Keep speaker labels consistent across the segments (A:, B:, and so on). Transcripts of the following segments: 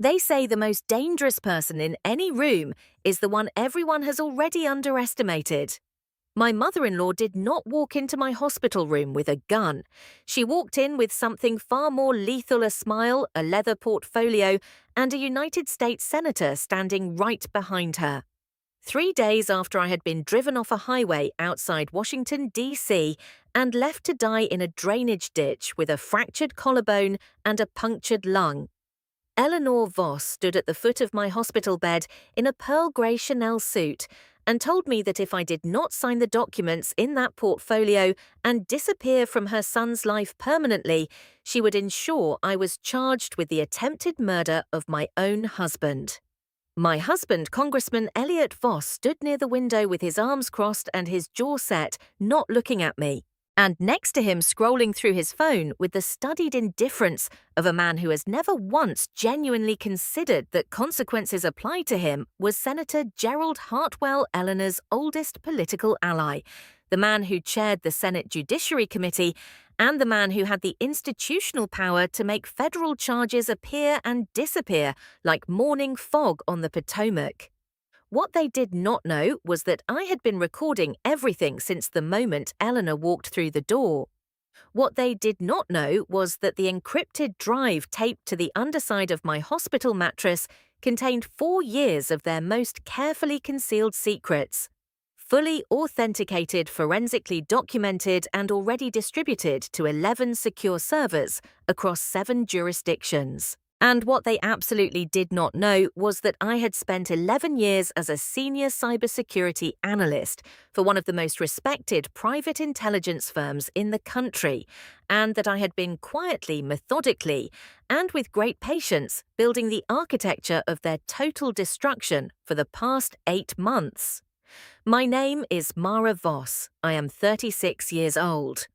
A: They say the most dangerous person in any room is the one everyone has already underestimated. My mother-in-law did not walk into my hospital room with a gun. She walked in with something far more lethal: a smile, a leather portfolio, and a United States senator standing right behind her. 3 days after I had been driven off a highway outside Washington, D.C., and left to die in a drainage ditch with a fractured collarbone and a punctured lung. Eleanor Voss stood at the foot of my hospital bed in a pearl grey Chanel suit and told me that if I did not sign the documents in that portfolio and disappear from her son's life permanently, she would ensure I was charged with the attempted murder of my own husband. My husband, Congressman Elliot Voss, stood near the window with his arms crossed and his jaw set, not looking at me. And next to him, scrolling through his phone with the studied indifference of a man who has never once genuinely considered that consequences apply to him, was Senator Gerald Hartwell, Eleanor's oldest political ally, the man who chaired the Senate Judiciary Committee, and the man who had the institutional power to make federal charges appear and disappear like morning fog on the Potomac. What they did not know was that I had been recording everything since the moment Eleanor walked through the door. What they did not know was that the encrypted drive taped to the underside of my hospital mattress contained 4 years of their most carefully concealed secrets, fully authenticated, forensically documented, and already distributed to 11 secure servers across 7 jurisdictions. And what they absolutely did not know was that I had spent 11 years as a senior cybersecurity analyst for one of the most respected private intelligence firms in the country, and that I had been quietly, methodically, and with great patience building the architecture of their total destruction for the past 8 months. My name is Mara Voss. I am 36 years old.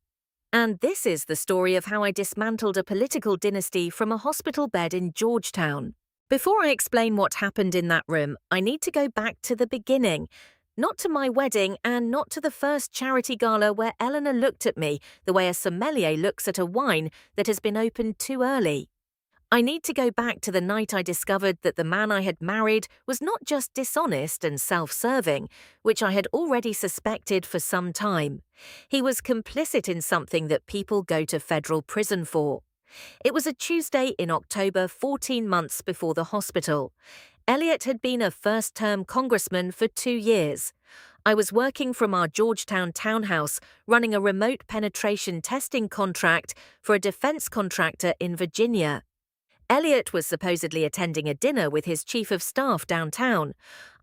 A: And this is the story of how I dismantled a political dynasty from a hospital bed in Georgetown. Before I explain what happened in that room, I need to go back to the beginning. Not to my wedding and not to the first charity gala where Eleanor looked at me the way a sommelier looks at a wine that has been opened too early. I need to go back to the night I discovered that the man I had married was not just dishonest and self-serving, which I had already suspected for some time. He was complicit in something that people go to federal prison for. It was a Tuesday in October, 14 months before the hospital. Elliot had been a first-term congressman for 2 years. I was working from our Georgetown townhouse, running a remote penetration testing contract for a defense contractor in Virginia. Elliot was supposedly attending a dinner with his chief of staff downtown.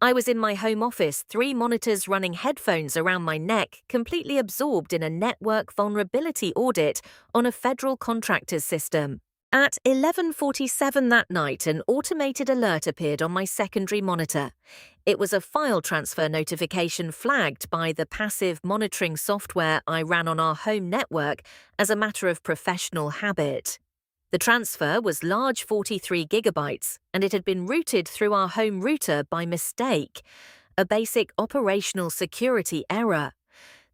A: I was in my home office, 3 monitors running headphones around my neck, completely absorbed in a network vulnerability audit on a federal contractor's system. At 11:47 that night, an automated alert appeared on my secondary monitor. It was a file transfer notification flagged by the passive monitoring software I ran on our home network as a matter of professional habit. The transfer was large, 43 gigabytes, and it had been routed through our home router by mistake, a basic operational security error.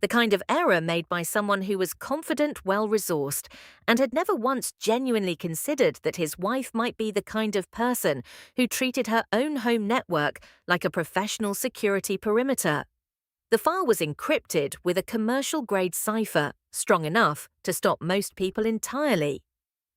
A: The kind of error made by someone who was confident, well-resourced, and had never once genuinely considered that his wife might be the kind of person who treated her own home network like a professional security perimeter. The file was encrypted with a commercial-grade cipher, strong enough to stop most people entirely.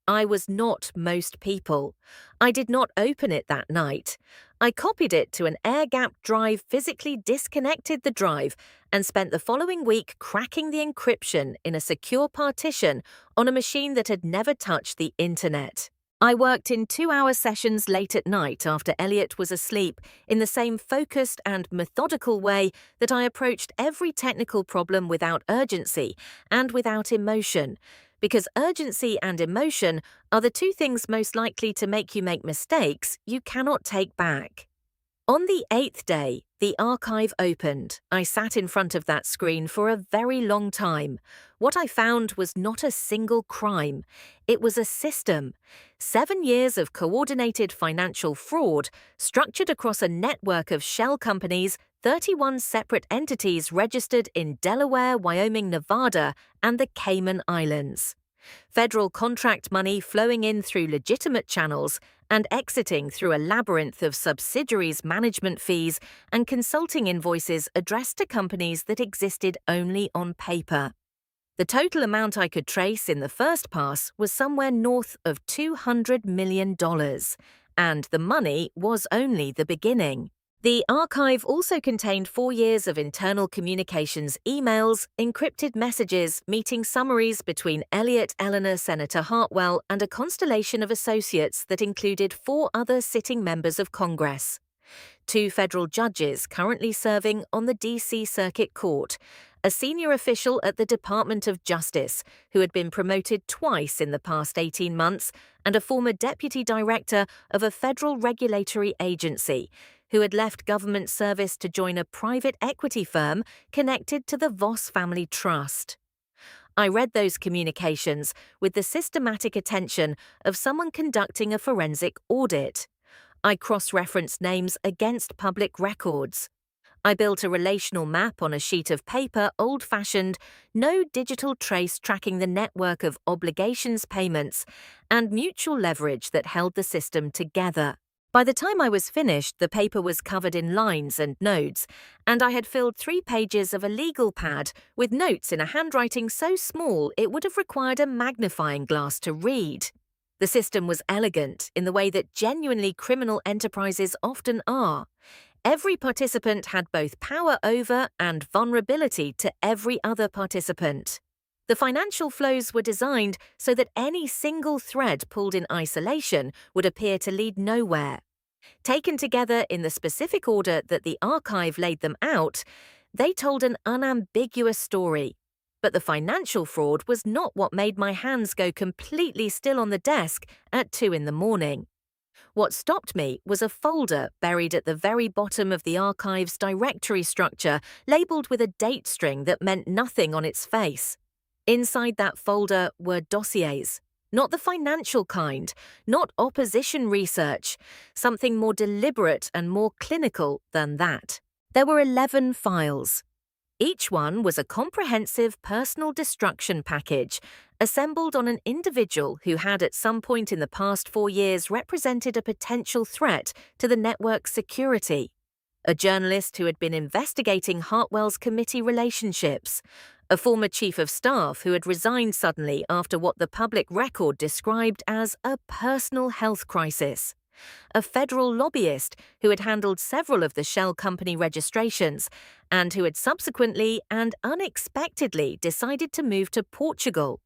A: I was not most people. I did not open it that night. I copied it to an air-gapped drive, physically disconnected the drive, and spent the following week cracking the encryption in a secure partition on a machine that had never touched the internet. I worked in 2-hour sessions late at night after Elliot was asleep in the same focused and methodical way that I approached every technical problem without urgency and without emotion, because urgency and emotion are the 2 things most likely to make you make mistakes you cannot take back. On the 8th day, the archive opened. I sat in front of that screen for a very long time. What I found was not a single crime. It was a system. 7 years of coordinated financial fraud, structured across a network of shell companies, 31 separate entities registered in Delaware, Wyoming, Nevada, and the Cayman Islands. Federal contract money flowing in through legitimate channels, and exiting through a labyrinth of subsidiaries' management fees and consulting invoices addressed to companies that existed only on paper. The total amount I could trace in the first pass was somewhere north of $200 million, and the money was only the beginning. The archive also contained 4 years of internal communications emails, encrypted messages, meeting summaries between Elliot Eleanor Senator Hartwell and a constellation of associates that included 4 other sitting members of Congress. 2 federal judges currently serving on the D.C. Circuit Court, a senior official at the Department of Justice who had been promoted twice in the past 18 months, and a former deputy director of a federal regulatory agency who had left government service to join a private equity firm connected to the Voss Family Trust. I read those communications with the systematic attention of someone conducting a forensic audit. I cross-referenced names against public records. I built a relational map on a sheet of paper, old-fashioned, no digital trace tracking the network of obligations payments and mutual leverage that held the system together. By the time I was finished, the paper was covered in lines and nodes, and I had filled 3 pages of a legal pad with notes in a handwriting so small it would have required a magnifying glass to read. The system was elegant in the way that genuinely criminal enterprises often are. Every participant had both power over and vulnerability to every other participant. The financial flows were designed so that any single thread pulled in isolation would appear to lead nowhere. Taken together in the specific order that the archive laid them out, they told an unambiguous story. But the financial fraud was not what made my hands go completely still on the desk at 2 a.m. What stopped me was a folder buried at the very bottom of the archive's directory structure, labeled with a date string that meant nothing on its face. Inside that folder were dossiers. Not the financial kind, not opposition research, something more deliberate and more clinical than that. There were 11 files. Each one was a comprehensive personal destruction package, assembled on an individual who had at some point in the past 4 years represented a potential threat to the network's security. A journalist who had been investigating Hartwell's committee relationships, a former chief of staff who had resigned suddenly after what the public record described as a personal health crisis, a federal lobbyist who had handled several of the shell company registrations and who had subsequently and unexpectedly decided to move to Portugal,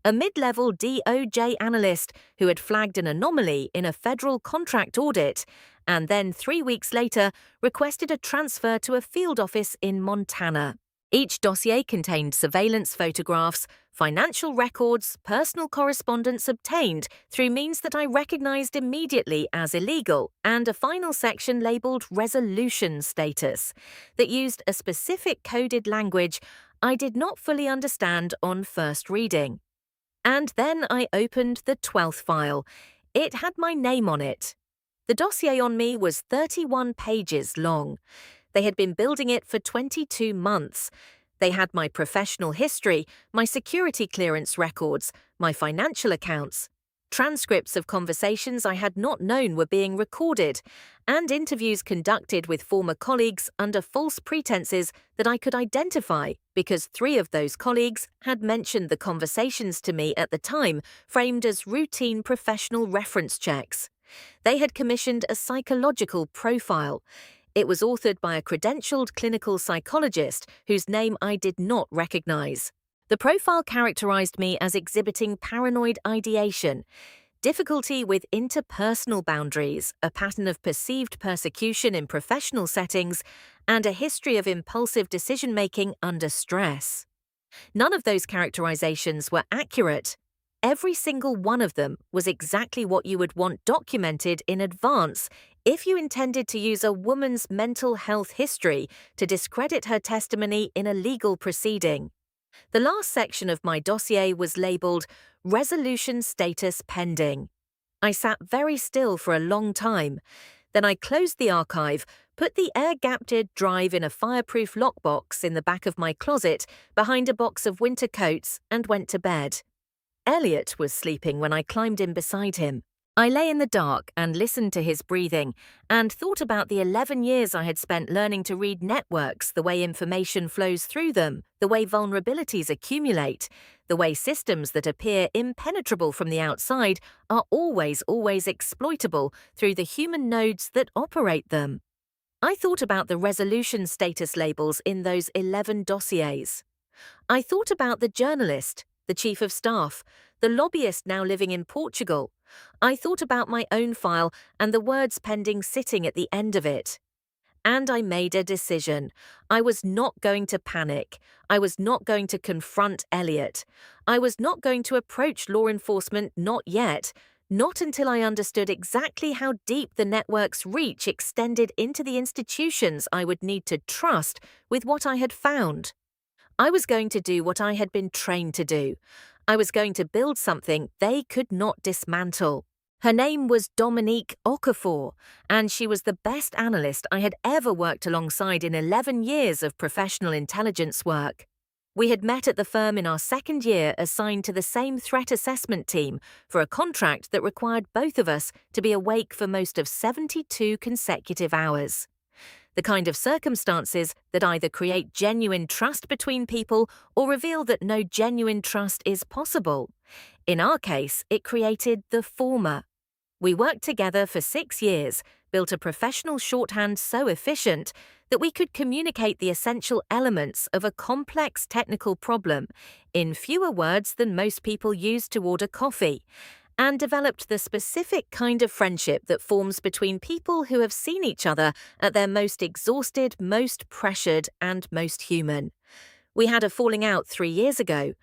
A: a mid-level DOJ analyst who had flagged an anomaly in a federal contract audit and then 3 weeks later requested a transfer to a field office in Montana. Each dossier contained surveillance photographs, financial records, personal correspondence obtained through means that I recognized immediately as illegal, and a final section labeled resolution status that used a specific coded language I did not fully understand on first reading. And then I opened the 12th file. It had my name on it. The dossier on me was 31 pages long. They had been building it for 22 months. They had my professional history, my security clearance records, my financial accounts, transcripts of conversations I had not known were being recorded, and interviews conducted with former colleagues under false pretenses that I could identify because 3 of those colleagues had mentioned the conversations to me at the time, framed as routine professional reference checks. They had commissioned a psychological profile. It was authored by a credentialed clinical psychologist whose name I did not recognize. The profile characterized me as exhibiting paranoid ideation, difficulty with interpersonal boundaries, a pattern of perceived persecution in professional settings, and a history of impulsive decision-making under stress. None of those characterizations were accurate. Every single one of them was exactly what you would want documented in advance if you intended to use a woman's mental health history to discredit her testimony in a legal proceeding. The last section of my dossier was labeled Resolution Status Pending. I sat very still for a long time. Then I closed the archive, put the air-gapped drive in a fireproof lockbox in the back of my closet behind a box of winter coats, and went to bed. Elliot was sleeping when I climbed in beside him. I lay in the dark and listened to his breathing and thought about the 11 years I had spent learning to read networks, the way information flows through them, the way vulnerabilities accumulate, the way systems that appear impenetrable from the outside are always exploitable through the human nodes that operate them. I thought about the resolution status labels in those 11 dossiers. I thought about the journalist, the chief of staff, the lobbyist now living in Portugal. I thought about my own file and the words pending sitting at the end of it. And I made a decision. I was not going to panic. I was not going to confront Elliot. I was not going to approach law enforcement, not yet. Not until I understood exactly how deep the network's reach extended into the institutions I would need to trust with what I had found. I was going to do what I had been trained to do. I was going to build something they could not dismantle. Her name was Dominique Okafor, and she was the best analyst I had ever worked alongside in 11 years of professional intelligence work. We had met at the firm in our second year assigned to the same threat assessment team for a contract that required both of us to be awake for most of 72 consecutive hours. The kind of circumstances that either create genuine trust between people or reveal that no genuine trust is possible. In our case, it created the former. We worked together for 6 years, built a professional shorthand so efficient that we could communicate the essential elements of a complex technical problem in fewer words than most people use to order coffee, and developed the specific kind of friendship that forms between people who have seen each other at their most exhausted, most pressured, and most human. We had a falling out 3 years ago,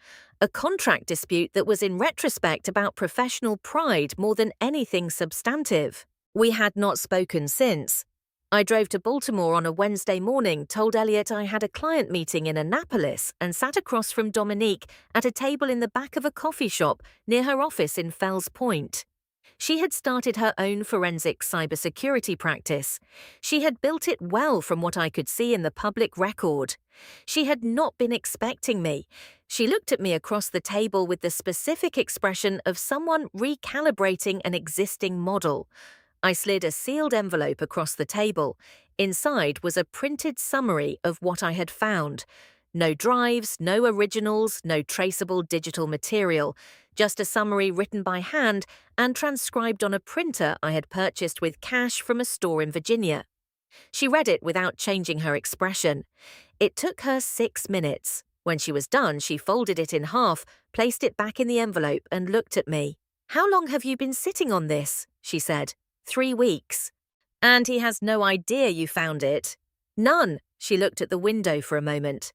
A: a contract dispute that was in retrospect about professional pride more than anything substantive. We had not spoken since. I drove to Baltimore on a Wednesday morning, told Elliot I had a client meeting in Annapolis, and sat across from Dominique at a table in the back of a coffee shop near her office in Fells Point. She had started her own forensic cybersecurity practice. She had built it well from what I could see in the public record. She had not been expecting me. She looked at me across the table with the specific expression of someone recalibrating an existing model. I slid a sealed envelope across the table. Inside was a printed summary of what I had found. No drives, no originals, no traceable digital material, just a summary written by hand and transcribed on a printer I had purchased with cash from a store in Virginia. She read it without changing her expression. It took her 6 minutes. When she was done, she folded it in half, placed it back in the envelope and looked at me. "How long have you been sitting on this?" she said. 3 weeks. "And he has no idea you found it?" "None." She looked at the window for a moment.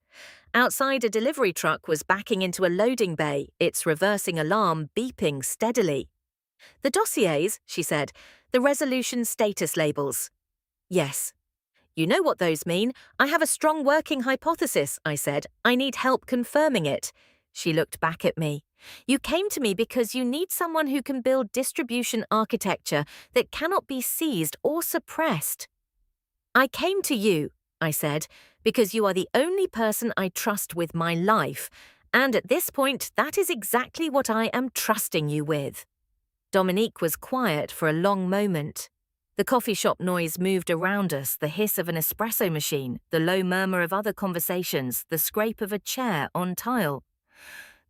A: Outside, a delivery truck was backing into a loading bay, its reversing alarm beeping steadily. "The dossiers," she said, "the resolution status labels." "Yes." "You know what those mean. I have a strong working hypothesis," I said. "I need help confirming it." She looked back at me. "You came to me because you need someone who can build distribution architecture that cannot be seized or suppressed." "I came to you," I said, "because you are the only person I trust with my life, and at this point, that is exactly what I am trusting you with." Dominique was quiet for a long moment. The coffee shop noise moved around us, the hiss of an espresso machine, the low murmur of other conversations, the scrape of a chair on tile.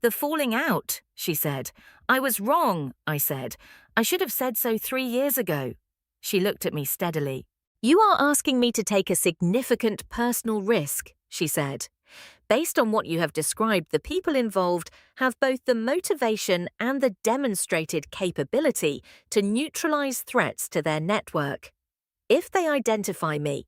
A: "The falling out," she said. "I was wrong," I said. "I should have said so 3 years ago." She looked at me steadily. "You are asking me to take a significant personal risk," she said. "Based on what you have described, the people involved have both the motivation and the demonstrated capability to neutralize threats to their network. If they identify me,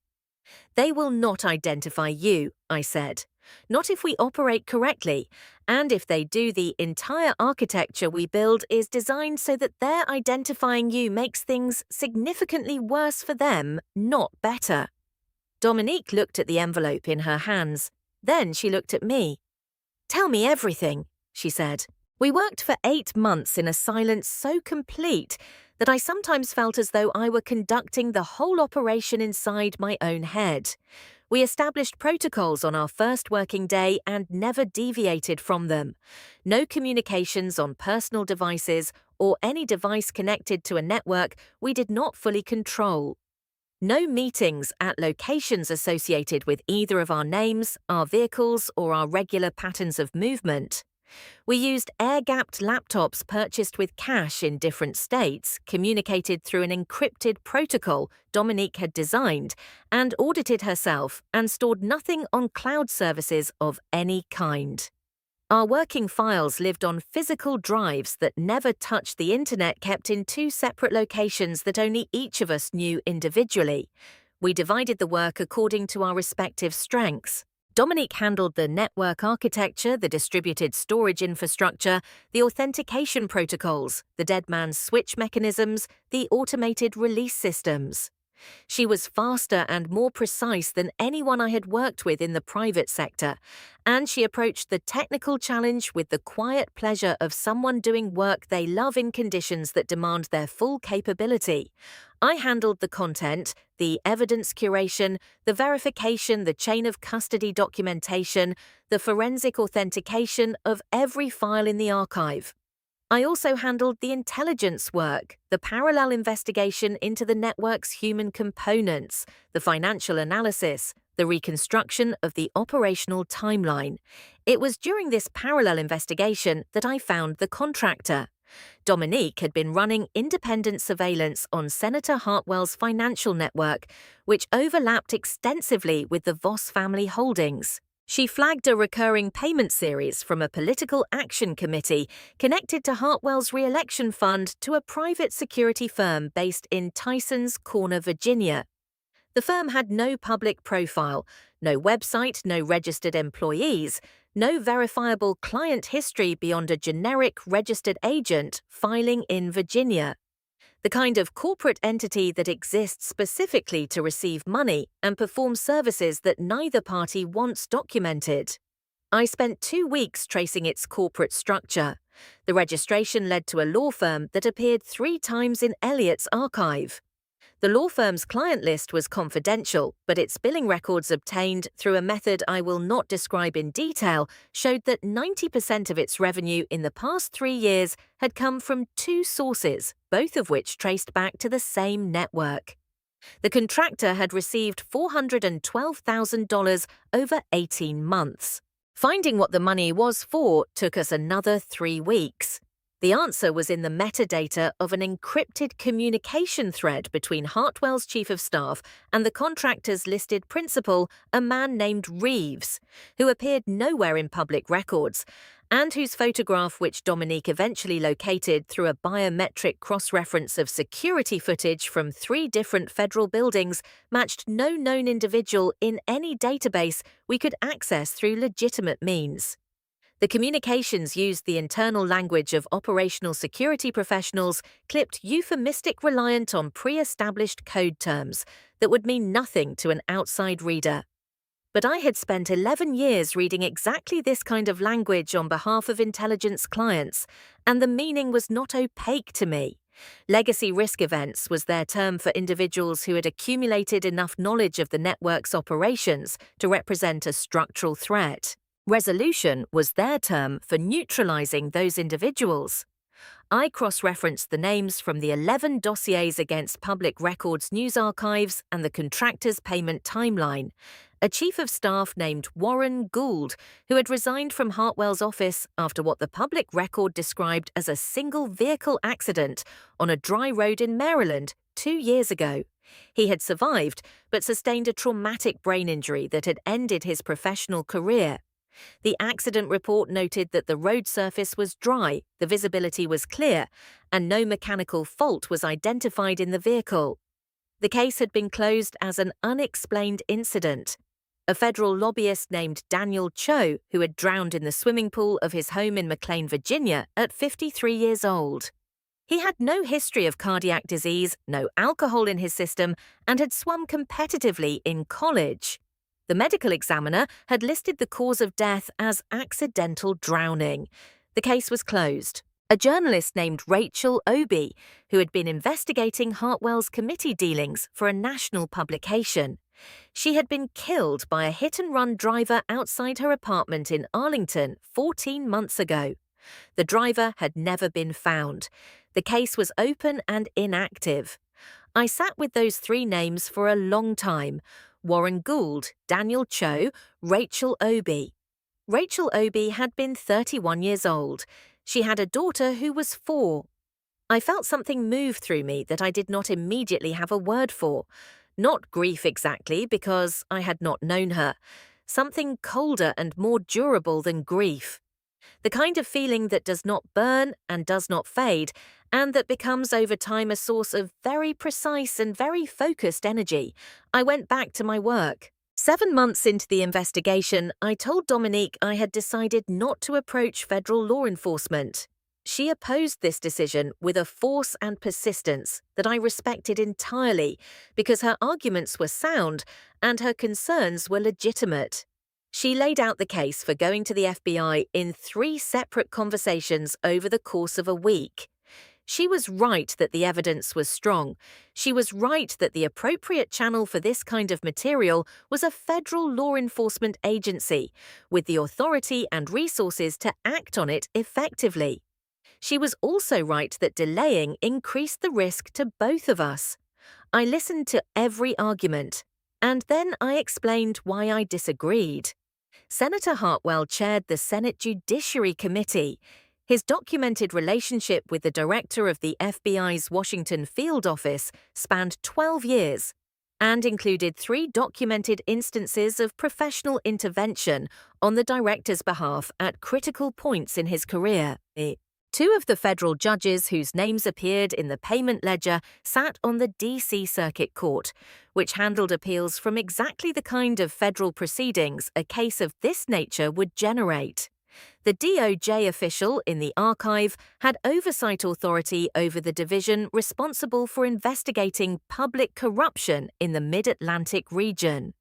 A: they will not identify you," I said. "Not if we operate correctly, and if they do, the entire architecture we build is designed so that their identifying you makes things significantly worse for them, not better." Dominique looked at the envelope in her hands. Then she looked at me. "Tell me everything," she said. We worked for 8 months in a silence so complete that I sometimes felt as though I were conducting the whole operation inside my own head. We established protocols on our first working day and never deviated from them. No communications on personal devices or any device connected to a network we did not fully control. No meetings at locations associated with either of our names, our vehicles, or our regular patterns of movement. We used air-gapped laptops purchased with cash in different states, communicated through an encrypted protocol Dominique had designed and audited herself, and stored nothing on cloud services of any kind. Our working files lived on physical drives that never touched the internet, kept in two separate locations that only each of us knew individually. We divided the work according to our respective strengths. Dominique handled the network architecture, the distributed storage infrastructure, the authentication protocols, the dead man's switch mechanisms, the automated release systems. She was faster and more precise than anyone I had worked with in the private sector, and she approached the technical challenge with the quiet pleasure of someone doing work they love in conditions that demand their full capability. I handled the content, the evidence curation, the verification, the chain of custody documentation, the forensic authentication of every file in the archive. I also handled the intelligence work, the parallel investigation into the network's human components, the financial analysis, the reconstruction of the operational timeline. It was during this parallel investigation that I found the contractor. Dominique had been running independent surveillance on Senator Hartwell's financial network, which overlapped extensively with the Voss family holdings. She flagged a recurring payment series from a political action committee connected to Hartwell's re-election fund to a private security firm based in Tysons Corner, Virginia. The firm had no public profile, no website, no registered employees, no verifiable client history beyond a generic registered agent filing in Virginia. The kind of corporate entity that exists specifically to receive money and perform services that neither party wants documented. I spent 2 weeks tracing its corporate structure. The registration led to a law firm that appeared 3 times in Elliott's archive. The law firm's client list was confidential, but its billing records obtained through a method I will not describe in detail showed that 90% of its revenue in the past 3 years had come from 2 sources, both of which traced back to the same network. The contractor had received $412,000 over 18 months. Finding what the money was for took us another 3 weeks. The answer was in the metadata of an encrypted communication thread between Hartwell's chief of staff and the contractor's listed principal, a man named Reeves, who appeared nowhere in public records, and whose photograph, which Dominique eventually located through a biometric cross-reference of security footage from 3 different federal buildings, matched no known individual in any database we could access through legitimate means. The communications used the internal language of operational security professionals, clipped euphemistic reliant on pre-established code terms that would mean nothing to an outside reader. But I had spent 11 years reading exactly this kind of language on behalf of intelligence clients, and the meaning was not opaque to me. Legacy risk events was their term for individuals who had accumulated enough knowledge of the network's operations to represent a structural threat. Resolution was their term for neutralizing those individuals. I cross-referenced the names from the 11 dossiers against Public Records News Archives and the contractor's payment timeline. A chief of staff named Warren Gould, who had resigned from Hartwell's office after what the public record described as a single vehicle accident on a dry road in Maryland 2 years ago. He had survived, but sustained a traumatic brain injury that had ended his professional career. The accident report noted that the road surface was dry, the visibility was clear, and no mechanical fault was identified in the vehicle. The case had been closed as an unexplained incident. A federal lobbyist named Daniel Cho, who had drowned in the swimming pool of his home in McLean, Virginia, at 53 years old. He had no history of cardiac disease, no alcohol in his system, and had swum competitively in college. The medical examiner had listed the cause of death as accidental drowning. The case was closed. A journalist named Rachel Obi, who had been investigating Hartwell's committee dealings for a national publication. She had been killed by a hit-and-run driver outside her apartment in Arlington 14 months ago. The driver had never been found. The case was open and inactive. I sat with those three names for a long time: Warren Gould, Daniel Cho, Rachel Obi. Rachel Obi had been 31 years old. She had a daughter who was 4. I felt something move through me that I did not immediately have a word for. Not grief exactly, because I had not known her. Something colder and more durable than grief. The kind of feeling that does not burn and does not fade, and that becomes over time a source of very precise and very focused energy. I went back to my work. 7 months into the investigation, I told Dominique I had decided not to approach federal law enforcement. She opposed this decision with a force and persistence that I respected entirely, because her arguments were sound and her concerns were legitimate. She laid out the case for going to the FBI in 3 separate conversations over the course of a week. She was right that the evidence was strong. She was right that the appropriate channel for this kind of material was a federal law enforcement agency, with the authority and resources to act on it effectively. She was also right that delaying increased the risk to both of us. I listened to every argument, and then I explained why I disagreed. Senator Hartwell chaired the Senate Judiciary Committee. His documented relationship with the director of the FBI's Washington field office spanned 12 years and included 3 documented instances of professional intervention on the director's behalf at critical points in his career. 2 of the federal judges whose names appeared in the payment ledger sat on the D.C. Circuit Court, which handled appeals from exactly the kind of federal proceedings a case of this nature would generate. The DOJ official in the archive had oversight authority over the division responsible for investigating public corruption in the Mid-Atlantic region.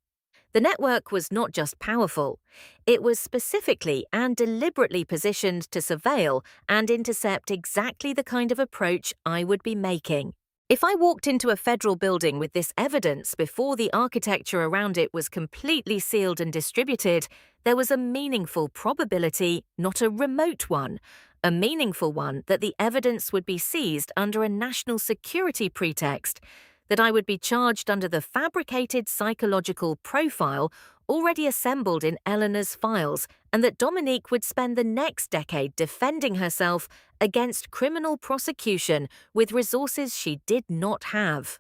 A: The network was not just powerful, it was specifically and deliberately positioned to surveil and intercept exactly the kind of approach I would be making. If I walked into a federal building with this evidence before the architecture around it was completely sealed and distributed, there was a meaningful probability, not a remote one, a meaningful one that the evidence would be seized under a national security pretext, that I would be charged under the fabricated psychological profile already assembled in Eleanor's files, and that Dominique would spend the next decade defending herself against criminal prosecution with resources she did not have.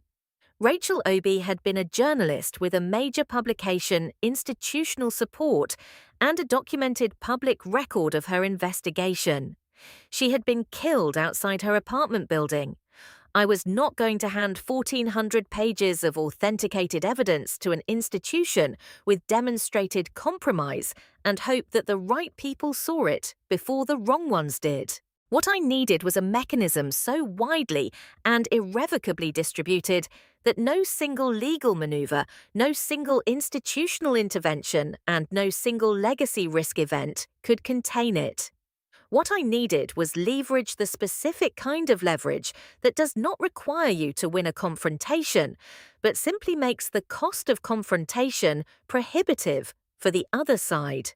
A: Rachel Obi had been a journalist with a major publication, institutional support, and a documented public record of her investigation. She had been killed outside her apartment building. I was not going to hand 1,400 pages of authenticated evidence to an institution with demonstrated compromise and hope that the right people saw it before the wrong ones did. What I needed was a mechanism so widely and irrevocably distributed that no single legal maneuver, no single institutional intervention, and no single legacy risk event could contain it. What I needed was leverage, the specific kind of leverage that does not require you to win a confrontation, but simply makes the cost of confrontation prohibitive for the other side.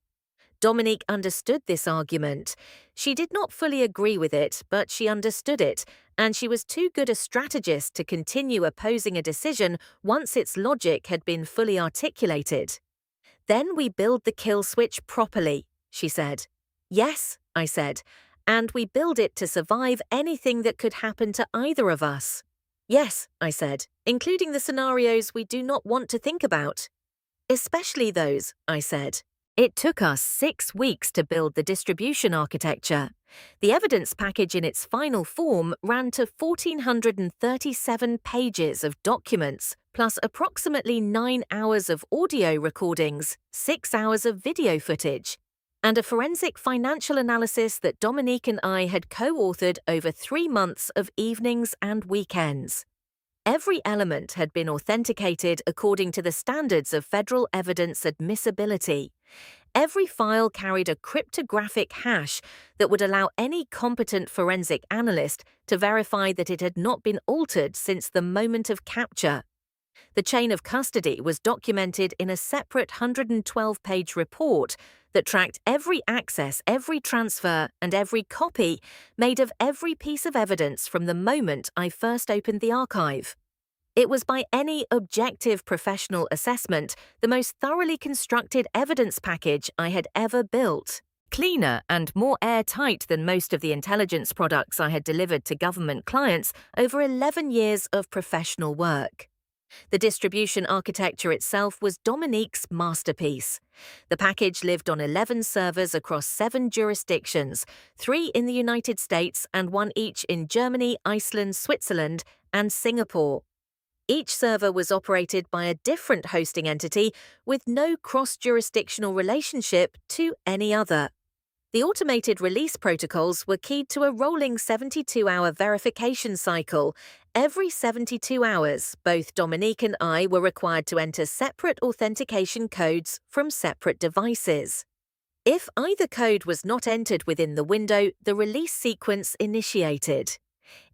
A: Dominique understood this argument. She did not fully agree with it, but she understood it, and she was too good a strategist to continue opposing a decision once its logic had been fully articulated. "Then we build the kill switch properly," she said. "Yes," I said, "and we build it to survive anything that could happen to either of us." "Yes," I said, "including the scenarios we do not want to think about." "Especially those," I said. It took us 6 weeks to build the distribution architecture. The evidence package in its final form ran to 1,437 pages of documents, plus approximately 9 hours of audio recordings, 6 hours of video footage, and a forensic financial analysis that Dominique and I had co-authored over 3 months of evenings and weekends. Every element had been authenticated according to the standards of federal evidence admissibility. Every file carried a cryptographic hash that would allow any competent forensic analyst to verify that it had not been altered since the moment of capture. The chain of custody was documented in a separate 112-page report that tracked every access, every transfer, and every copy made of every piece of evidence from the moment I first opened the archive. It was by any objective professional assessment the most thoroughly constructed evidence package I had ever built. Cleaner and more airtight than most of the intelligence products I had delivered to government clients over 11 years of professional work. The distribution architecture itself was Dominique's masterpiece. The package lived on 11 servers across 7 jurisdictions, 3 in the United States and 1 each in Germany, Iceland, Switzerland, and Singapore. Each server was operated by a different hosting entity with no cross-jurisdictional relationship to any other. The automated release protocols were keyed to a rolling 72-hour verification cycle. Every 72 hours, both Dominique and I were required to enter separate authentication codes from separate devices. If either code was not entered within the window, the release sequence initiated.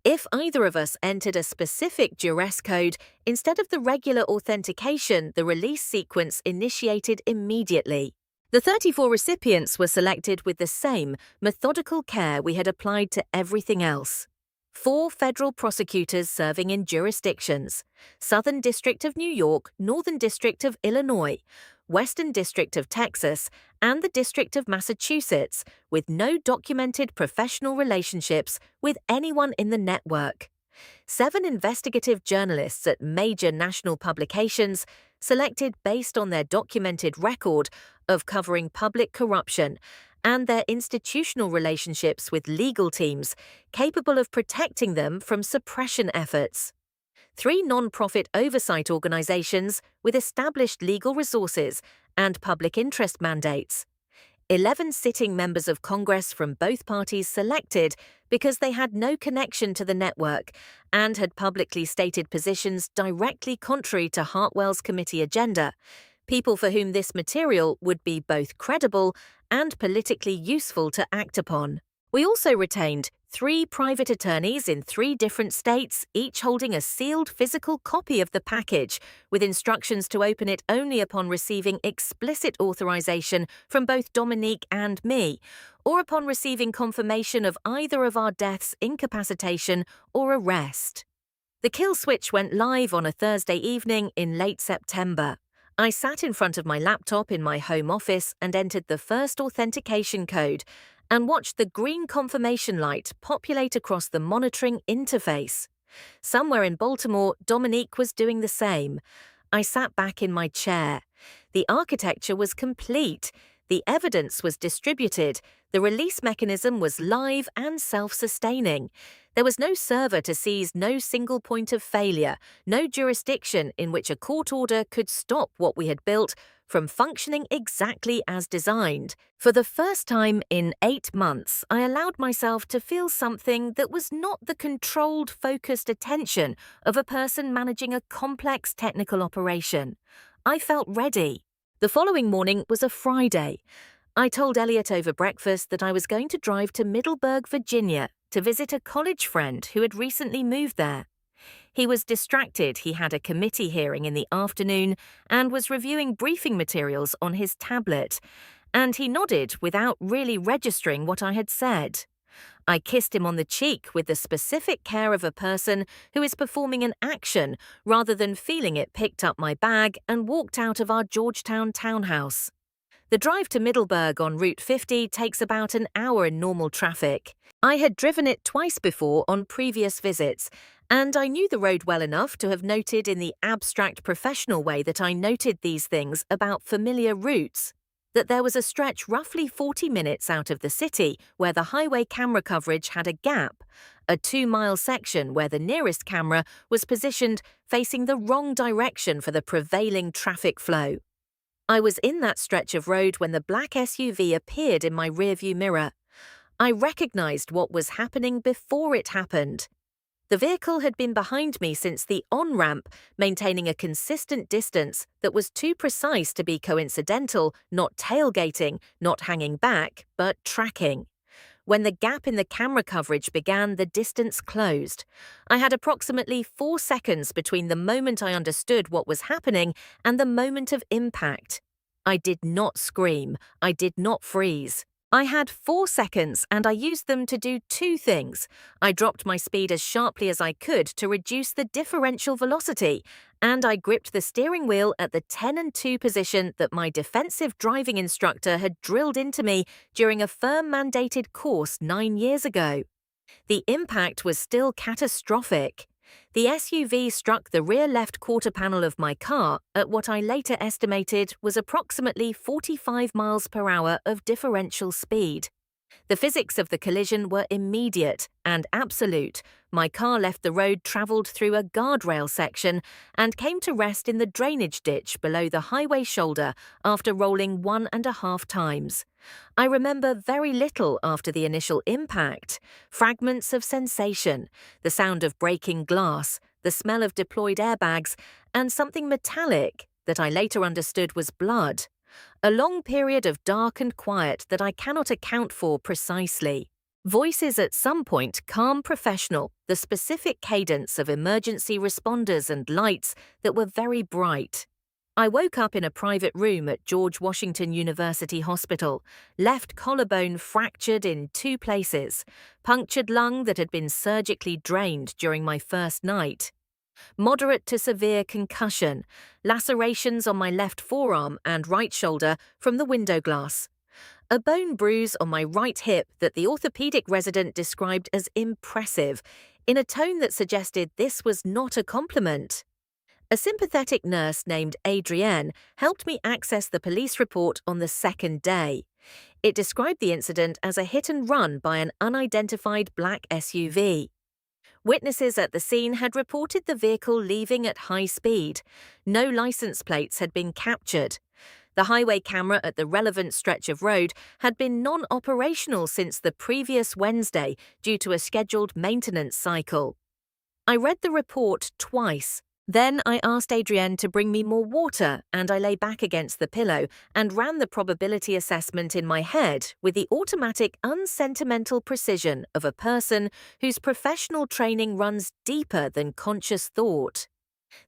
A: If either of us entered a specific duress code, instead of the regular authentication, the release sequence initiated immediately. The 34 recipients were selected with the same methodical care we had applied to everything else. 4 federal prosecutors serving in jurisdictions: Southern District of New York, Northern District of Illinois, Western District of Texas, and the District of Massachusetts, with no documented professional relationships with anyone in the network. 7 investigative journalists at major national publications, selected based on their documented record of covering public corruption and their institutional relationships with legal teams capable of protecting them from suppression efforts. 3 non-profit oversight organizations with established legal resources and public interest mandates. 11 sitting members of Congress from both parties selected because they had no connection to the network and had publicly stated positions directly contrary to Hartwell's committee agenda, people for whom this material would be both credible and politically useful to act upon. We also retained 3 private attorneys in 3 different states, each holding a sealed physical copy of the package, with instructions to open it only upon receiving explicit authorization from both Dominique and me, or upon receiving confirmation of either of our deaths, incapacitation, or arrest. The kill switch went live on a Thursday evening in late September. I sat in front of my laptop in my home office and entered the first authentication code and watched the green confirmation light populate across the monitoring interface. Somewhere in Baltimore, Dominique was doing the same. I sat back in my chair. The architecture was complete. The evidence was distributed. The release mechanism was live and self-sustaining. There was no server to seize, no single point of failure, no jurisdiction in which a court order could stop what we had built from functioning exactly as designed. For the first time in 8 months, I allowed myself to feel something that was not the controlled, focused attention of a person managing a complex technical operation. I felt ready. The following morning was a Friday. I told Elliot over breakfast that I was going to drive to Middleburg, Virginia, to visit a college friend who had recently moved there. He was distracted. He had a committee hearing in the afternoon and was reviewing briefing materials on his tablet, and he nodded without really registering what I had said. I kissed him on the cheek with the specific care of a person who is performing an action rather than feeling it, picked up my bag and walked out of our Georgetown townhouse. The drive to Middleburg on Route 50 takes about an hour in normal traffic. I had driven it twice before on previous visits, and I knew the road well enough to have noted in the abstract professional way that I noted these things about familiar routes, that there was a stretch roughly 40 minutes out of the city where the highway camera coverage had a gap, a 2-mile section where the nearest camera was positioned facing the wrong direction for the prevailing traffic flow. I was in that stretch of road when the black SUV appeared in my rearview mirror. I recognized what was happening before it happened. The vehicle had been behind me since the on-ramp, maintaining a consistent distance that was too precise to be coincidental, not tailgating, not hanging back, but tracking. When the gap in the camera coverage began, the distance closed. I had approximately 4 seconds between the moment I understood what was happening and the moment of impact. I did not scream. I did not freeze. I had 4 seconds and I used them to do two things. I dropped my speed as sharply as I could to reduce the differential velocity, and I gripped the steering wheel at the 10 and 2 position that my defensive driving instructor had drilled into me during a firm-mandated course 9 years ago. The impact was still catastrophic. The SUV struck the rear left quarter panel of my car at what I later estimated was approximately 45 miles per hour of differential speed. The physics of the collision were immediate and absolute. My car left the road, travelled through a guardrail section, and came to rest in the drainage ditch below the highway shoulder after rolling 1.5 times. I remember very little after the initial impact. Fragments of sensation, the sound of breaking glass, the smell of deployed airbags, and something metallic that I later understood was blood. A long period of dark and quiet that I cannot account for precisely. Voices at some point calm professional, the specific cadence of emergency responders and lights that were very bright. I woke up in a private room at George Washington University Hospital, left collarbone fractured in 2 places, punctured lung that had been surgically drained during my first night. Moderate to severe concussion, lacerations on my left forearm and right shoulder from the window glass. A bone bruise on my right hip that the orthopedic resident described as impressive, in a tone that suggested this was not a compliment. A sympathetic nurse named Adrienne helped me access the police report on the second day. It described the incident as a hit and run by an unidentified black SUV. Witnesses at the scene had reported the vehicle leaving at high speed. No license plates had been captured. The highway camera at the relevant stretch of road had been non-operational since the previous Wednesday due to a scheduled maintenance cycle. I read the report twice. Then I asked Adrienne to bring me more water, and I lay back against the pillow and ran the probability assessment in my head with the automatic, unsentimental precision of a person whose professional training runs deeper than conscious thought.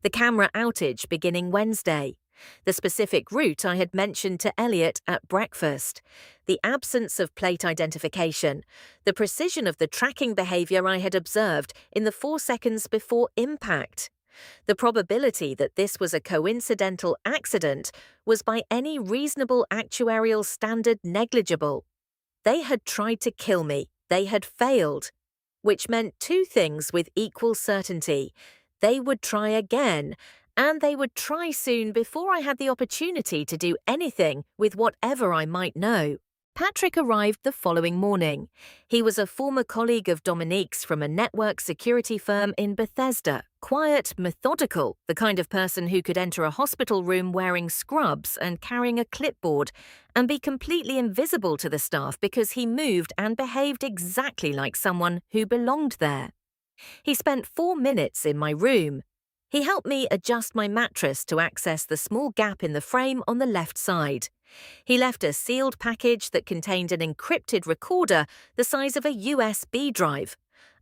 A: The camera outage beginning Wednesday. The specific route I had mentioned to Elliot at breakfast. The absence of plate identification. The precision of the tracking behavior I had observed in the 4 seconds before impact. The probability that this was a coincidental accident was by any reasonable actuarial standard negligible. They had tried to kill me. They had failed. Which meant 2 things with equal certainty. They would try again, and they would try soon before I had the opportunity to do anything with whatever I might know. Patrick arrived the following morning. He was a former colleague of Dominique's from a network security firm in Bethesda. Quiet, methodical, the kind of person who could enter a hospital room wearing scrubs and carrying a clipboard and be completely invisible to the staff because he moved and behaved exactly like someone who belonged there. He spent 4 minutes in my room. He helped me adjust my mattress to access the small gap in the frame on the left side. He left a sealed package that contained an encrypted recorder the size of a USB drive,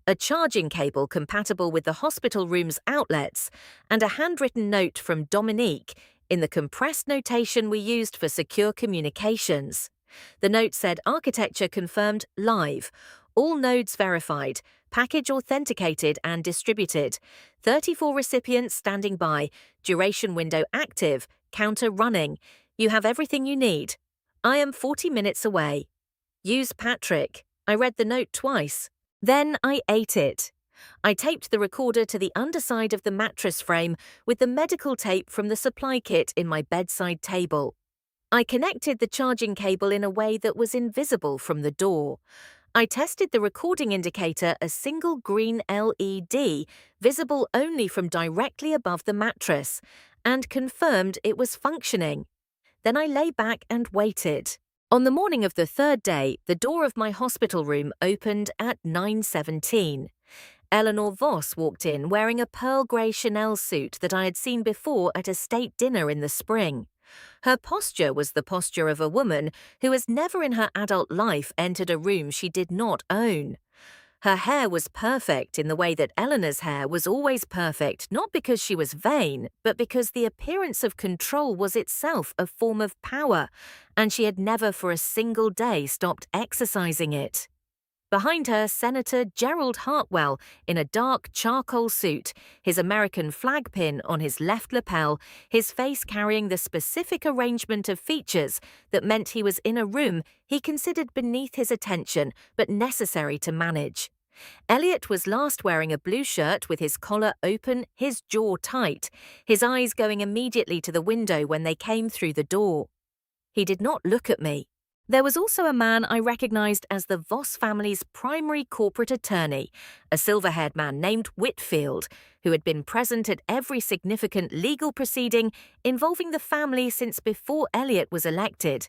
A: a charging cable compatible with the hospital room's outlets, and a handwritten note from Dominique in the compressed notation we used for secure communications. The note said architecture confirmed live, all nodes verified, package authenticated and distributed, 34 recipients standing by, duration window active, counter running. You have everything you need. I am 40 minutes away. Use Patrick. I read the note twice. Then I ate it. I taped the recorder to the underside of the mattress frame with the medical tape from the supply kit in my bedside table. I connected the charging cable in a way that was invisible from the door. I tested the recording indicator, a single green LED, visible only from directly above the mattress, and confirmed it was functioning. Then I lay back and waited. On the morning of the 3rd day, the door of my hospital room opened at 9:17. Eleanor Voss walked in wearing a pearl grey Chanel suit that I had seen before at a state dinner in the spring. Her posture was the posture of a woman who has never in her adult life entered a room she did not own. Her hair was perfect in the way that Eleanor's hair was always perfect, not because she was vain, but because the appearance of control was itself a form of power, and she had never for a single day stopped exercising it. Behind her, Senator Gerald Hartwell in a dark charcoal suit, his American flag pin on his left lapel, his face carrying the specific arrangement of features that meant he was in a room he considered beneath his attention but necessary to manage. Elliot was last wearing a blue shirt with his collar open, his jaw tight, his eyes going immediately to the window when they came through the door. He did not look at me. There was also a man I recognized as the Voss family's primary corporate attorney, a silver-haired man named Whitfield, who had been present at every significant legal proceeding involving the family since before Elliot was elected,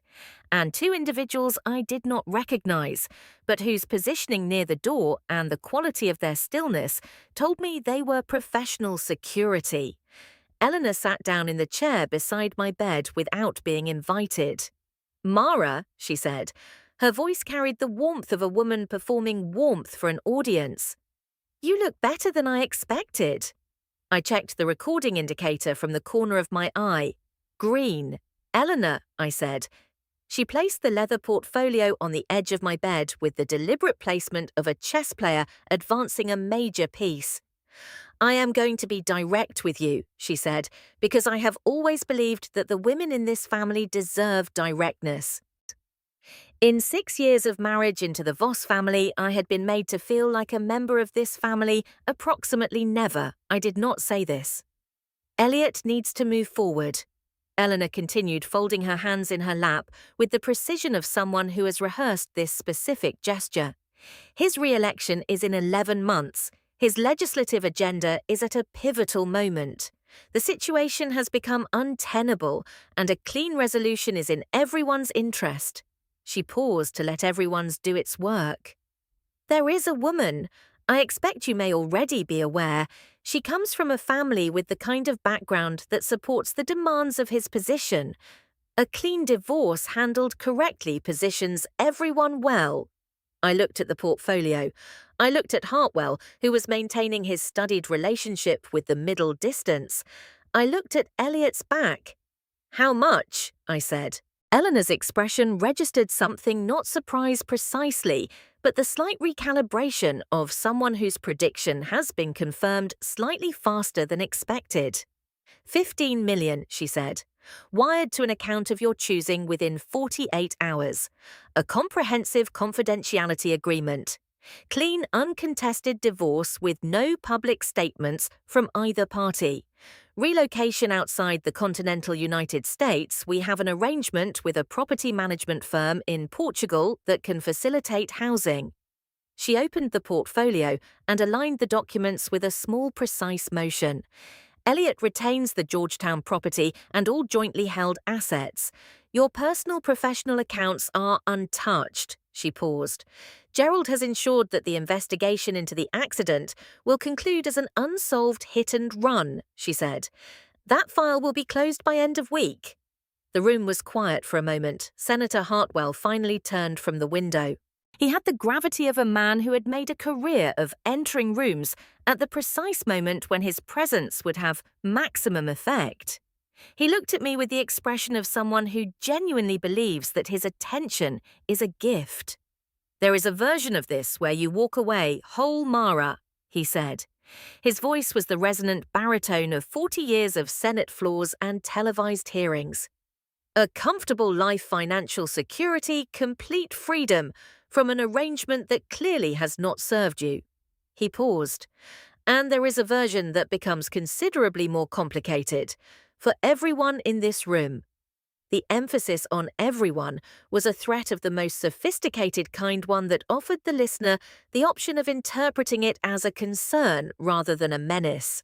A: and two individuals I did not recognize, but whose positioning near the door and the quality of their stillness told me they were professional security. Eleanor sat down in the chair beside my bed without being invited. "Mara," she said. Her voice carried the warmth of a woman performing warmth for an audience. "You look better than I expected." I checked the recording indicator from the corner of my eye. Green. "Eleanor," I said. She placed the leather portfolio on the edge of my bed with the deliberate placement of a chess player advancing a major piece. "I am going to be direct with you," she said, "because I have always believed that the women in this family deserve directness." In 6 years of marriage into the Voss family, I had been made to feel like a member of this family approximately never. I did not say this. "Elliot needs to move forward." Eleanor continued, folding her hands in her lap with the precision of someone who has rehearsed this specific gesture. "His re-election is in 11 months. His legislative agenda is at a pivotal moment. The situation has become untenable, and a clean resolution is in everyone's interest." She paused to let everyone's do its work. "There is a woman. I expect you may already be aware. She comes from a family with the kind of background that supports the demands of his position. A clean divorce handled correctly positions everyone well." I looked at the portfolio. I looked at Hartwell, who was maintaining his studied relationship with the middle distance. I looked at Elliot's back. "How much?" I said. Eleanor's expression registered something not surprise precisely, but the slight recalibration of someone whose prediction has been confirmed slightly faster than expected. 15 million, she said. Wired to an account of your choosing within 48 hours. A comprehensive confidentiality agreement. Clean, uncontested divorce with no public statements from either party. Relocation outside the continental United States, we have an arrangement with a property management firm in Portugal that can facilitate housing. She opened the portfolio and aligned the documents with a small, precise motion. Elliot retains the Georgetown property and all jointly held assets. Your personal professional accounts are untouched. She paused. Gerald has ensured that the investigation into the accident will conclude as an unsolved hit and run, she said. That file will be closed by end of week. The room was quiet for a moment. Senator Hartwell finally turned from the window. He had the gravity of a man who had made a career of entering rooms at the precise moment when his presence would have maximum effect. He looked at me with the expression of someone who genuinely believes that his attention is a gift. "There is a version of this where you walk away whole, Mara," he said. His voice was the resonant baritone of 40 years of Senate floors and televised hearings. "A comfortable life, financial security, complete freedom from an arrangement that clearly has not served you." He paused. "And there is a version that becomes considerably more complicated for everyone in this room." The emphasis on everyone was a threat of the most sophisticated kind, one that offered the listener the option of interpreting it as a concern rather than a menace.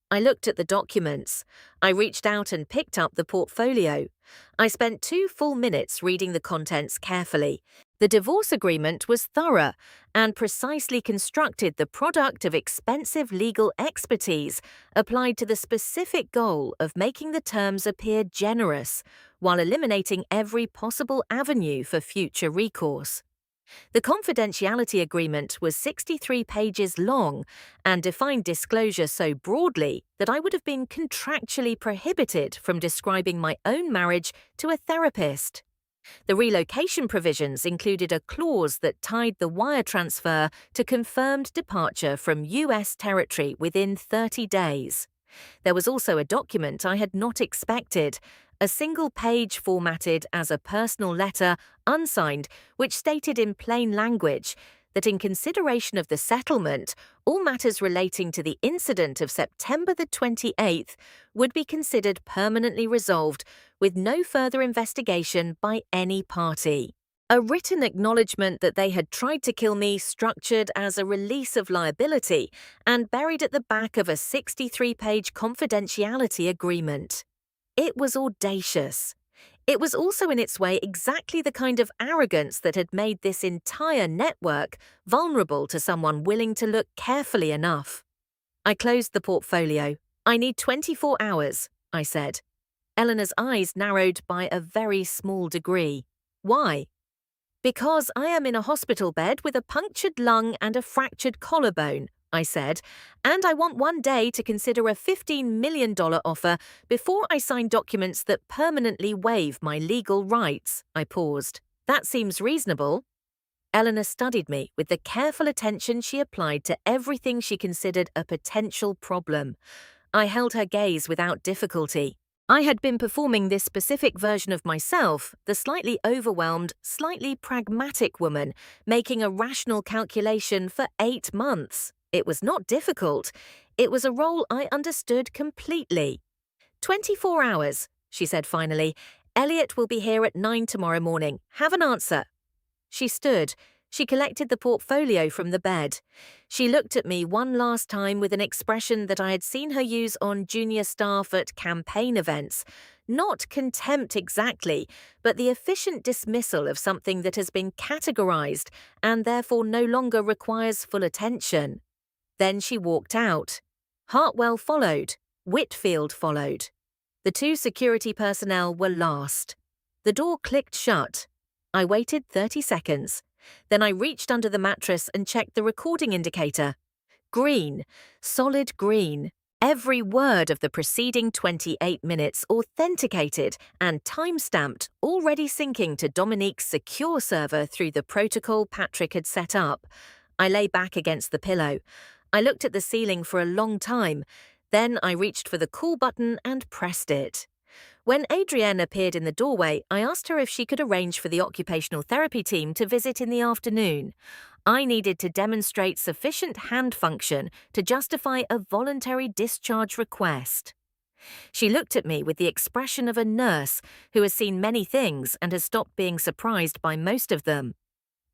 A: I looked at the documents. I reached out and picked up the portfolio. I spent 2 full minutes reading the contents carefully. The divorce agreement was thorough and precisely constructed the product of expensive legal expertise applied to the specific goal of making the terms appear generous while eliminating every possible avenue for future recourse. The confidentiality agreement was 63 pages long and defined disclosure so broadly that I would have been contractually prohibited from describing my own marriage to a therapist. The relocation provisions included a clause that tied the wire transfer to confirmed departure from U.S. territory within 30 days. There was also a document I had not expected, a single page formatted as a personal letter, unsigned, which stated in plain language that in consideration of the settlement, all matters relating to the incident of September the 28th would be considered permanently resolved with no further investigation by any party. A written acknowledgement that they had tried to kill me structured as a release of liability and buried at the back of a 63-page confidentiality agreement. It was audacious. It was also in its way exactly the kind of arrogance that had made this entire network vulnerable to someone willing to look carefully enough. I closed the portfolio. I need 24 hours, I said. Eleanor's eyes narrowed by a very small degree. Why? Because I am in a hospital bed with a punctured lung and a fractured collarbone, I said, and I want 1 day to consider a $15 million offer before I sign documents that permanently waive my legal rights. I paused. That seems reasonable. Eleanor studied me with the careful attention she applied to everything she considered a potential problem. I held her gaze without difficulty. I had been performing this specific version of myself, the slightly overwhelmed, slightly pragmatic woman, making a rational calculation for 8 months. It was not difficult. It was a role I understood completely. 24 hours, she said finally. Elliot will be here at 9 tomorrow morning. Have an answer. She stood. She collected the portfolio from the bed. She looked at me one last time with an expression that I had seen her use on junior staff at campaign events. Not contempt exactly, but the efficient dismissal of something that has been categorized and therefore no longer requires full attention. Then she walked out. Hartwell followed. Whitfield followed. The 2 security personnel were last. The door clicked shut. I waited 30 seconds. Then I reached under the mattress and checked the recording indicator. Green. Solid green. Every word of the preceding 28 minutes authenticated and time-stamped, already syncing to Dominique's secure server through the protocol Patrick had set up. I lay back against the pillow. I looked at the ceiling for a long time. Then I reached for the call button and pressed it. When Adrienne appeared in the doorway, I asked her if she could arrange for the occupational therapy team to visit in the afternoon. I needed to demonstrate sufficient hand function to justify a voluntary discharge request. She looked at me with the expression of a nurse who has seen many things and has stopped being surprised by most of them.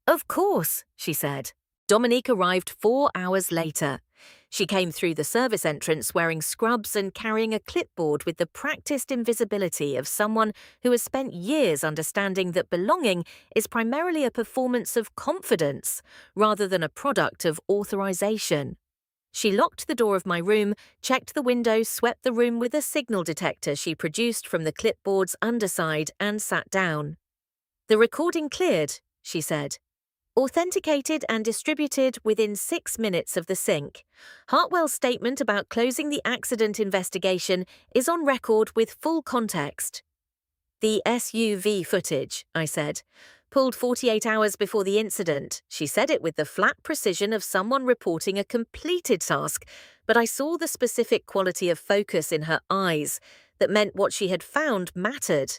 A: Of course, she said. Dominique arrived 4 hours later. She came through the service entrance wearing scrubs and carrying a clipboard with the practiced invisibility of someone who has spent years understanding that belonging is primarily a performance of confidence rather than a product of authorization. She locked the door of my room, checked the window, swept the room with a signal detector she produced from the clipboard's underside, and sat down. The recording cleared, she said. Authenticated and distributed within 6 minutes of the sync. Hartwell's statement about closing the accident investigation is on record with full context. The SUV footage, I said, pulled 48 hours before the incident. She said it with the flat precision of someone reporting a completed task, but I saw the specific quality of focus in her eyes that meant what she had found mattered.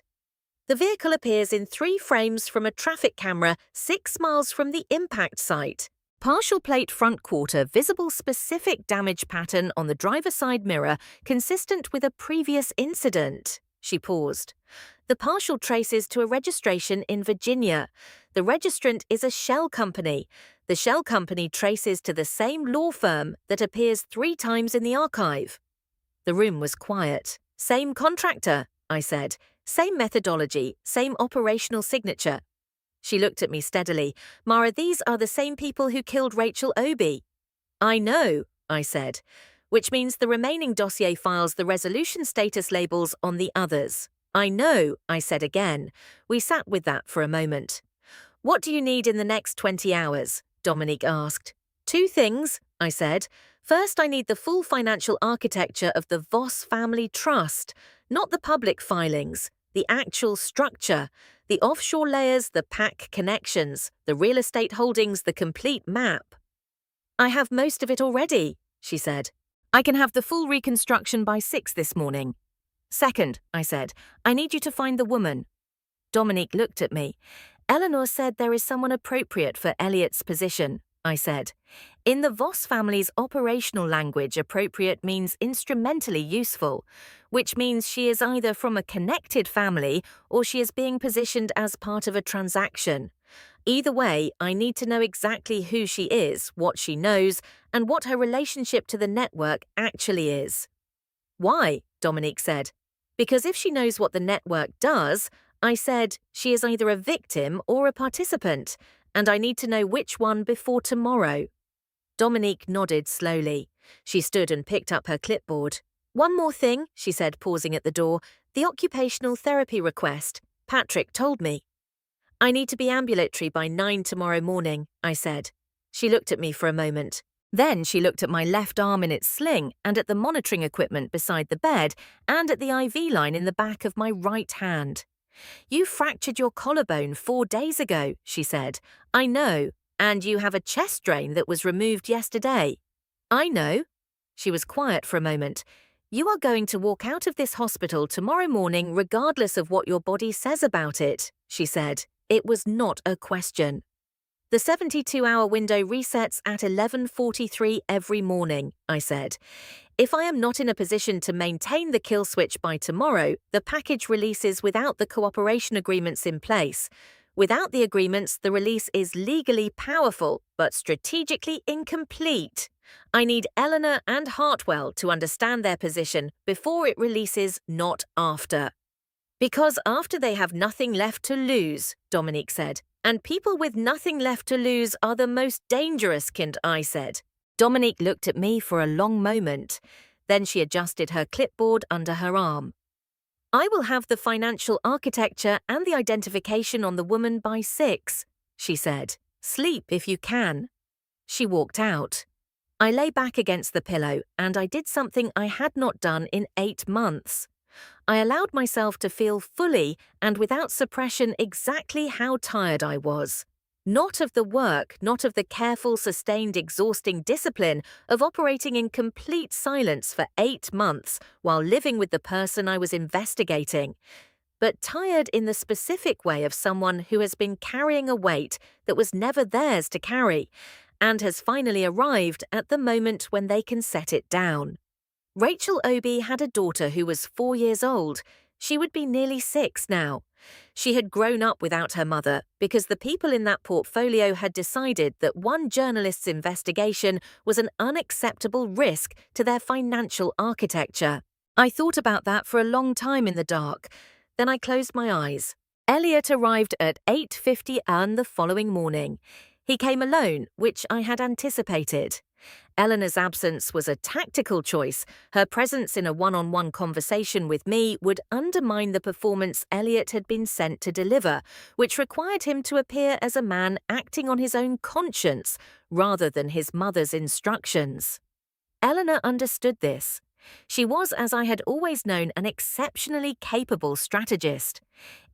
A: The vehicle appears in 3 frames from a traffic camera 6 miles from the impact site. Partial plate front quarter, visible specific damage pattern on the driver's side mirror consistent with a previous incident. She paused. The partial traces to a registration in Virginia. The registrant is a shell company. The shell company traces to the same law firm that appears 3 times in the archive. The room was quiet. Same contractor, I said. Same methodology, same operational signature. She looked at me steadily. Mara, these are the same people who killed Rachel Obi. I know, I said, which means the remaining dossier files the resolution status labels on the others. I know, I said again. We sat with that for a moment. What do you need in the next 20 hours? Dominique asked. 2 things, I said. First, I need the full financial architecture of the Voss family trust, not the public filings, the actual structure, the offshore layers, the PAC connections, the real estate holdings, the complete map. I have most of it already, she said. I can have the full reconstruction by 6 this morning. Second, I said, I need you to find the woman. Dominique looked at me. Eleanor said there is someone appropriate for Elliot's position, I said. In the Voss family's operational language, appropriate means instrumentally useful, which means she is either from a connected family or she is being positioned as part of a transaction. Either way, I need to know exactly who she is, what she knows, and what her relationship to the network actually is. Why? Dominique said. Because if she knows what the network does, I said, she is either a victim or a participant, and I need to know which one before tomorrow. Dominique nodded slowly. She stood and picked up her clipboard. One more thing, she said, pausing at the door. The occupational therapy request. Patrick told me. I need to be ambulatory by 9 tomorrow morning, I said. She looked at me for a moment. Then she looked at my left arm in its sling and at the monitoring equipment beside the bed and at the IV line in the back of my right hand. You fractured your collarbone 4 days ago, she said. I know, and you have a chest drain that was removed yesterday. I know. She was quiet for a moment. You are going to walk out of this hospital tomorrow morning regardless of what your body says about it, she said. It was not a question. The 72-hour window resets at 11:43 every morning, I said. If I am not in a position to maintain the kill switch by tomorrow, the package releases without the cooperation agreements in place. Without the agreements, the release is legally powerful, but strategically incomplete. I need Eleanor and Hartwell to understand their position before it releases, not after. Because after they have nothing left to lose, Dominique said. And people with nothing left to lose are the most dangerous, I said. Dominique looked at me for a long moment. Then she adjusted her clipboard under her arm. I will have the financial architecture and the identification on the woman by 6, she said. Sleep if you can. She walked out. I lay back against the pillow and I did something I had not done in 8 months. I allowed myself to feel fully and without suppression exactly how tired I was. Not of the work, not of the careful, sustained, exhausting discipline of operating in complete silence for 8 months while living with the person I was investigating, but tired in the specific way of someone who has been carrying a weight that was never theirs to carry and has finally arrived at the moment when they can set it down. Rachel Obi had a daughter who was 4 years old. She would be nearly 6 now. She had grown up without her mother because the people in that portfolio had decided that one journalist's investigation was an unacceptable risk to their financial architecture. I thought about that for a long time in the dark. Then I closed my eyes. Elliot arrived at 8:50 a.m. the following morning. He came alone, which I had anticipated. Eleanor's absence was a tactical choice. Her presence in a one-on-one conversation with me would undermine the performance Elliot had been sent to deliver, which required him to appear as a man acting on his own conscience rather than his mother's instructions. Eleanor understood this. She was, as I had always known, an exceptionally capable strategist.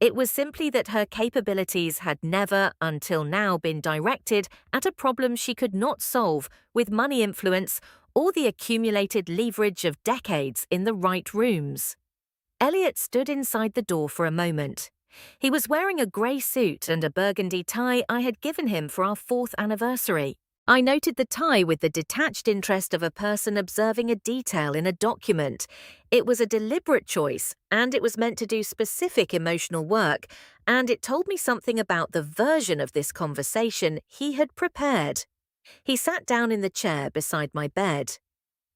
A: It was simply that her capabilities had never, until now, been directed at a problem she could not solve with money influence or the accumulated leverage of decades in the right rooms. Elliot stood inside the door for a moment. He was wearing a grey suit and a burgundy tie I had given him for our 4th anniversary. I noted the tie with the detached interest of a person observing a detail in a document. It was a deliberate choice, and it was meant to do specific emotional work, and it told me something about the version of this conversation he had prepared. He sat down in the chair beside my bed.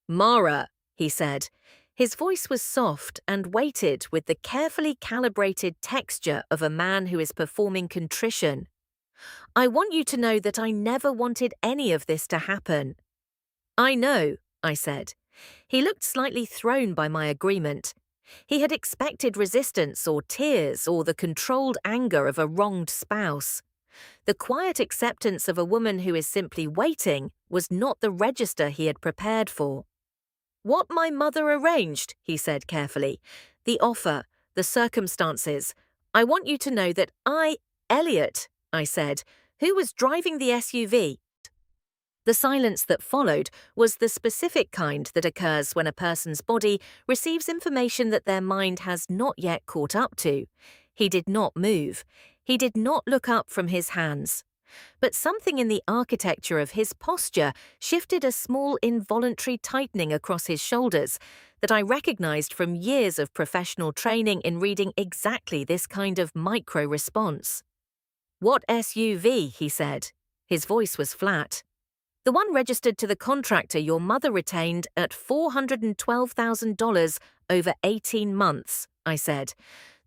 A: "Mara," he said. His voice was soft and weighted with the carefully calibrated texture of a man who is performing contrition. I want you to know that I never wanted any of this to happen. I know, I said. He looked slightly thrown by my agreement. He had expected resistance or tears or the controlled anger of a wronged spouse. The quiet acceptance of a woman who is simply waiting was not the register he had prepared for. What my mother arranged, he said carefully. The offer, the circumstances. I want you to know that Elliot, I said, who was driving the SUV. The silence that followed was the specific kind that occurs when a person's body receives information that their mind has not yet caught up to. He did not move. He did not look up from his hands. But something in the architecture of his posture shifted a small involuntary tightening across his shoulders that I recognized from years of professional training in reading exactly this kind of micro-response. "What SUV?" he said. His voice was flat. "The one registered to the contractor your mother retained at $412,000 over 18 months, I said.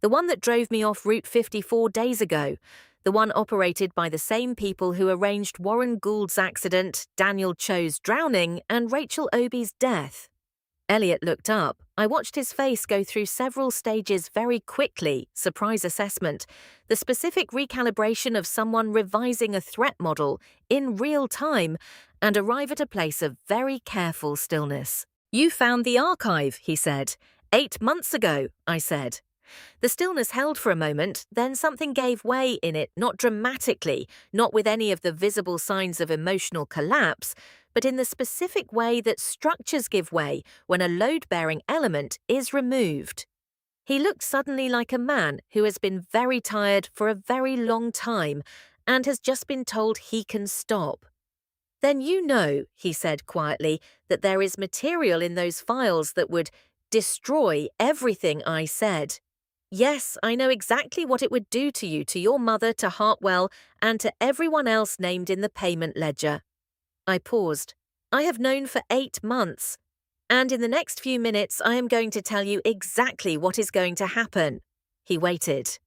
A: The one that drove me off Route 54 days ago. The one operated by the same people who arranged Warren Gould's accident, Daniel Cho's drowning, and Rachel Obi's death." Elliot looked up. I watched his face go through several stages very quickly: surprise assessment, the specific recalibration of someone revising a threat model in real time, and arrive at a place of very careful stillness. "You found the archive," he said. 8 months ago, I said. The stillness held for a moment, then something gave way in it, not dramatically, not with any of the visible signs of emotional collapse, but in the specific way that structures give way when a load-bearing element is removed. He looked suddenly like a man who has been very tired for a very long time and has just been told he can stop. "Then you know," he said quietly, "that there is material in those files that would destroy everything I said. Yes, I know exactly what it would do to you, to your mother, to Hartwell, and to everyone else named in the payment ledger." I paused. "I have known for 8 months. And in the next few minutes, I am going to tell you exactly what is going to happen." He waited.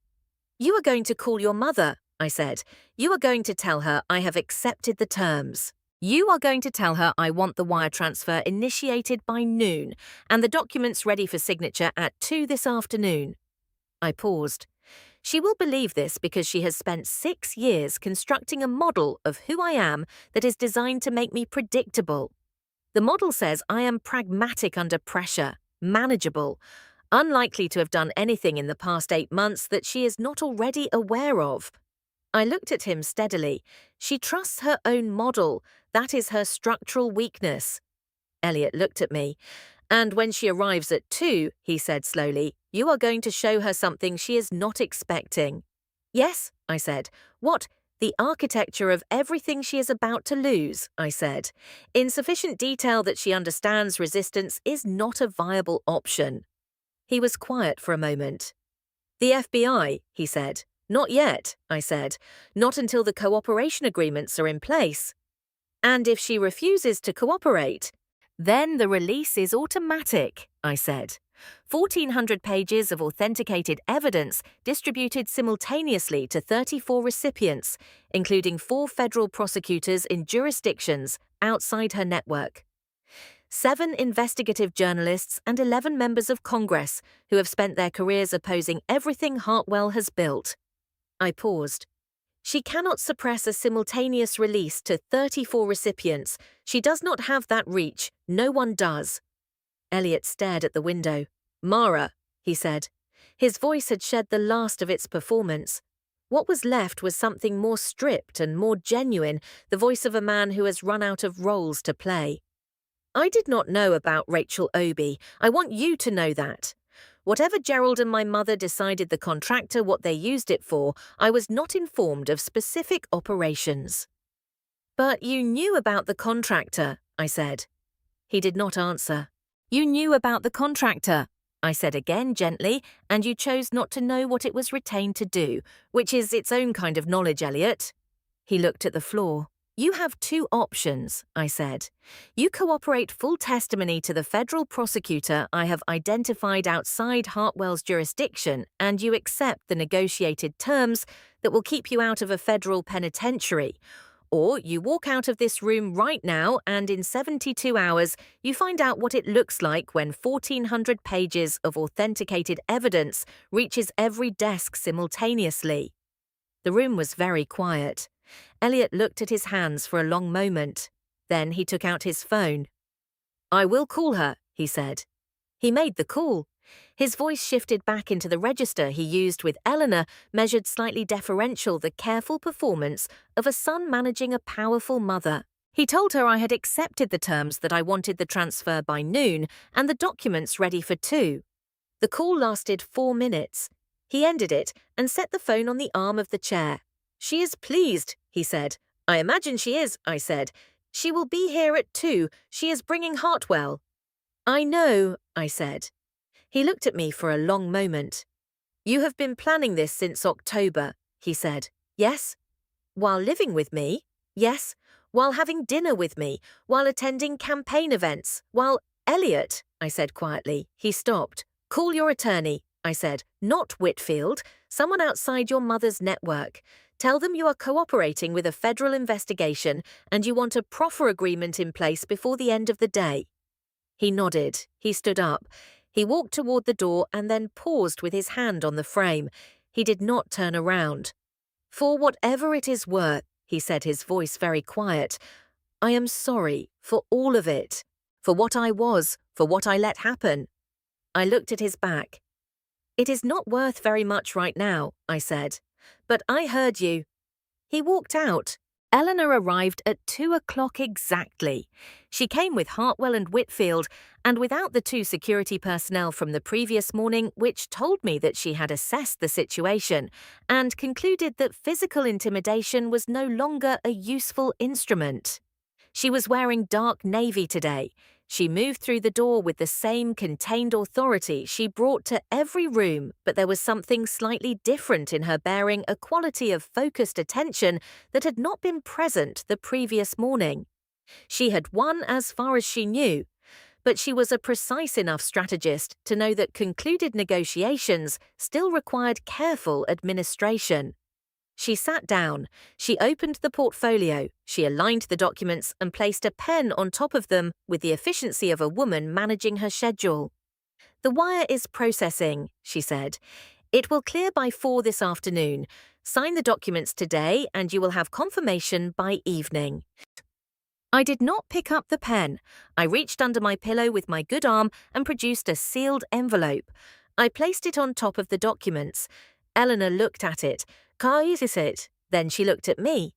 A: "You are going to call your mother," I said. "You are going to tell her I have accepted the terms. You are going to tell her I want the wire transfer initiated by noon and the documents ready for signature at 2 this afternoon." I paused. She will believe this because she has spent 6 years constructing a model of who I am that is designed to make me predictable. The model says I am pragmatic under pressure, manageable, unlikely to have done anything in the past 8 months that she is not already aware of. I looked at him steadily. She trusts her own model. That is her structural weakness. Elliot looked at me. "And when she arrives at 2, he said slowly, you are going to show her something she is not expecting." "Yes," I said. "What?" "The architecture of everything she is about to lose," I said, "in sufficient detail that she understands resistance is not a viable option." He was quiet for a moment. "The FBI," he said. "Not yet," I said. "Not until the cooperation agreements are in place." "And if she refuses to cooperate?" "Then the release is automatic," I said. 1,400 pages of authenticated evidence distributed simultaneously to 34 recipients, including 4 federal prosecutors in jurisdictions outside her network. 7 investigative journalists and 11 members of Congress who have spent their careers opposing everything Hartwell has built. I paused. "She cannot suppress a simultaneous release to 34 recipients. She does not have that reach. No one does." Elliot stared at the window. "Mara," he said. His voice had shed the last of its performance. What was left was something more stripped and more genuine, the voice of a man who has run out of roles to play. "I did not know about Rachel Obi. I want you to know that. Whatever Gerald and my mother decided the contractor what they used it for, I was not informed of specific operations." "But you knew about the contractor," I said. He did not answer. "You knew about the contractor," I said again gently, "and you chose not to know what it was retained to do, which is its own kind of knowledge, Elliot." He looked at the floor. "You have 2 options," I said. "You cooperate full testimony to the federal prosecutor I have identified outside Hartwell's jurisdiction, and you accept the negotiated terms that will keep you out of a federal penitentiary. Or you walk out of this room right now and in 72 hours you find out what it looks like when 1,400 pages of authenticated evidence reaches every desk simultaneously. The room was very quiet. Elliot looked at his hands for a long moment. Then he took out his phone. "I will call her," he said. He made the call. His voice shifted back into the register he used with Eleanor, measured slightly deferential the careful performance of a son managing a powerful mother. He told her I had accepted the terms, that I wanted the transfer by noon and the documents ready for 2. The call lasted 4 minutes. He ended it and set the phone on the arm of the chair. "She is pleased," he said. "I imagine she is," I said. "She will be here at 2. She is bringing Hartwell." "I know," I said. He looked at me for a long moment. "You have been planning this since October," he said. "Yes." "While living with me?" "Yes." "While having dinner with me? While attending campaign events? While—" "Elliot," I said quietly. He stopped. "Call your attorney," I said. "Not Whitfield. Someone outside your mother's network. Tell them you are cooperating with a federal investigation and you want a proffer agreement in place before the end of the day." He nodded. He stood up. He walked toward the door and then paused with his hand on the frame. He did not turn around. "For whatever it is worth," he said, his voice very quiet, "I am sorry for all of it. For what I was, for what I let happen." I looked at his back. "It is not worth very much right now," I said. "But I heard you." He walked out. Eleanor arrived at 2:00 exactly. She came with Hartwell and Whitfield, and without the 2 security personnel from the previous morning, which told me that she had assessed the situation and concluded that physical intimidation was no longer a useful instrument. She was wearing dark navy today. She moved through the door with the same contained authority she brought to every room, but there was something slightly different in her bearing, a quality of focused attention that had not been present the previous morning. She had won as far as she knew, but she was a precise enough strategist to know that concluded negotiations still required careful administration. She sat down, she opened the portfolio, she aligned the documents and placed a pen on top of them with the efficiency of a woman managing her schedule. "The wire is processing," she said. "It will clear by 4 this afternoon. Sign the documents today and you will have confirmation by evening." I did not pick up the pen. I reached under my pillow with my good arm and produced a sealed envelope. I placed it on top of the documents. Eleanor looked at it. "Is it?" Then she looked at me.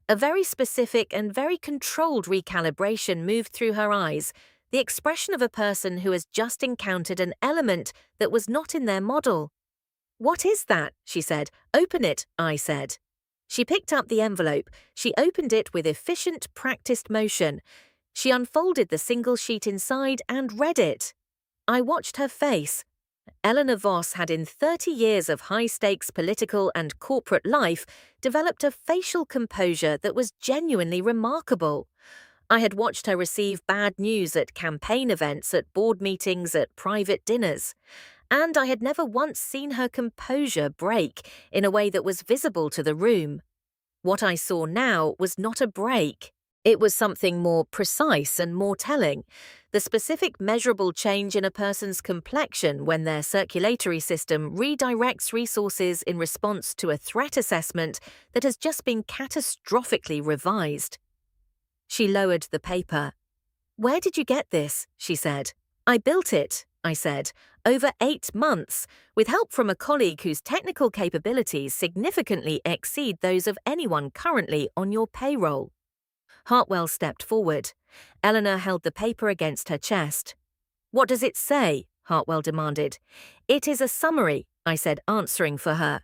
A: A very specific and very controlled recalibration moved through her eyes, the expression of a person who has just encountered an element that was not in their model. "What is that?" she said. "Open it," I said. She picked up the envelope. She opened it with efficient, practiced motion. She unfolded the single sheet inside and read it. I watched her face. Eleanor Voss had, in 30 years of high-stakes political and corporate life, developed a facial composure that was genuinely remarkable. I had watched her receive bad news at campaign events, at board meetings, at private dinners. And I had never once seen her composure break in a way that was visible to the room. What I saw now was not a break. It was something more precise and more telling. The specific measurable change in a person's complexion when their circulatory system redirects resources in response to a threat assessment that has just been catastrophically revised. She lowered the paper. "Where did you get this?" she said. "I built it," I said, "over 8 months, with help from a colleague whose technical capabilities significantly exceed those of anyone currently on your payroll." Hartwell stepped forward. Eleanor held the paper against her chest. "What does it say?" Hartwell demanded. "It is a summary," I said, answering for her.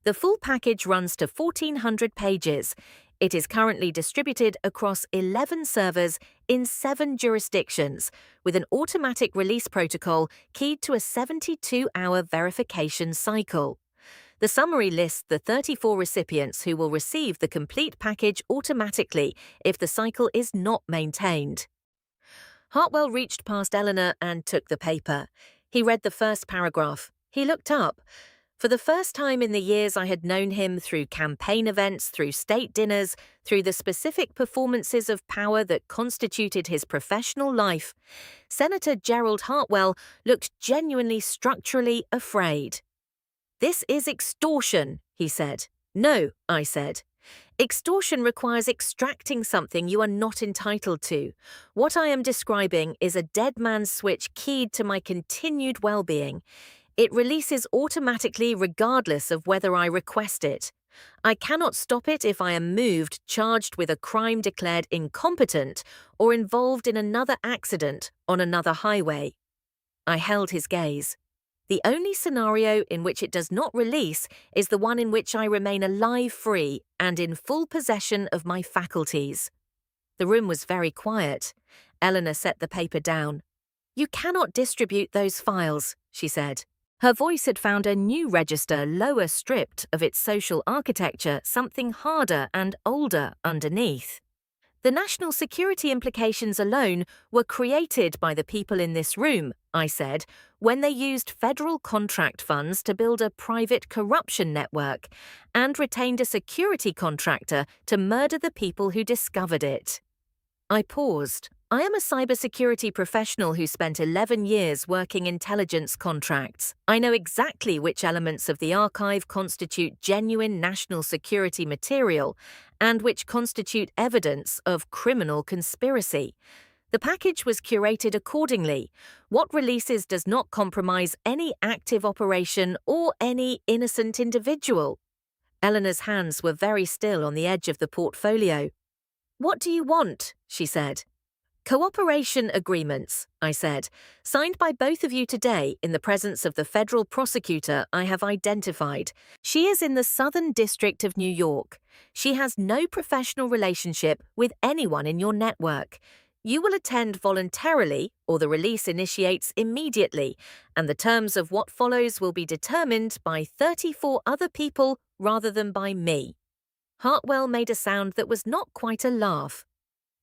A: "The full package runs to 1,400 pages. It is currently distributed across 11 servers in 7 jurisdictions, with an automatic release protocol keyed to a 72-hour verification cycle. The summary lists the 34 recipients who will receive the complete package automatically if the cycle is not maintained." Hartwell reached past Eleanor and took the paper. He read the first paragraph. He looked up. For the first time in the years I had known him, through campaign events, through state dinners, through the specific performances of power that constituted his professional life, Senator Gerald Hartwell looked genuinely structurally afraid. "This is extortion," he said. "No," I said. "Extortion requires extracting something you are not entitled to. What I am describing is a dead man's switch keyed to my continued well-being. It releases automatically regardless of whether I request it. I cannot stop it if I am moved, charged with a crime declared incompetent, or involved in another accident on another highway." I held his gaze. "The only scenario in which it does not release is the one in which I remain alive, free, and in full possession of my faculties." The room was very quiet. Eleanor set the paper down. "You cannot distribute those files," she said. Her voice had found a new register, lower stripped of its social architecture, something harder and older underneath. "The national security implications alone were created by the people in this room," I said, "when they used federal contract funds to build a private corruption network and retained a security contractor to murder the people who discovered it." I paused. "I am a cybersecurity professional who spent 11 years working intelligence contracts. I know exactly which elements of the archive constitute genuine national security material and which constitute evidence of criminal conspiracy. The package was curated accordingly. What releases does not compromise any active operation or any innocent individual." Eleanor's hands were very still on the edge of the portfolio. "What do you want?" she said. "Cooperation agreements," I said, "signed by both of you today in the presence of the federal prosecutor I have identified. She is in the Southern District of New York. She has no professional relationship with anyone in your network. You will attend voluntarily, or the release initiates immediately, and the terms of what follows will be determined by 34 other people rather than by me." Hartwell made a sound that was not quite a laugh.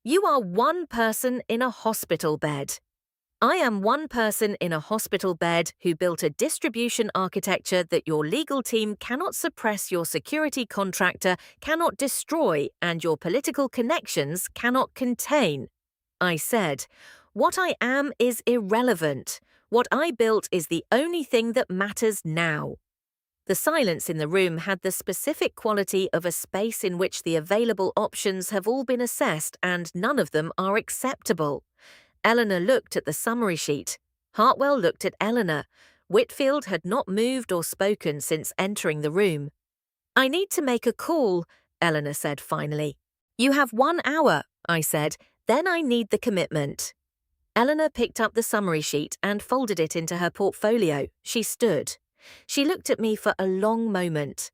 A: "You are one person in a hospital bed." "I am one person in a hospital bed who built a distribution architecture that your legal team cannot suppress, your security contractor cannot destroy, and your political connections cannot contain." I said, "What I am is irrelevant. What I built is the only thing that matters now." The silence in the room had the specific quality of a space in which the available options have all been assessed and none of them are acceptable. Eleanor looked at the summary sheet. Hartwell looked at Eleanor. Whitfield had not moved or spoken since entering the room. "I need to make a call," Eleanor said finally. "You have 1 hour," I said. "Then I need the commitment." Eleanor picked up the summary sheet and folded it into her portfolio. She stood. She looked at me for a long moment.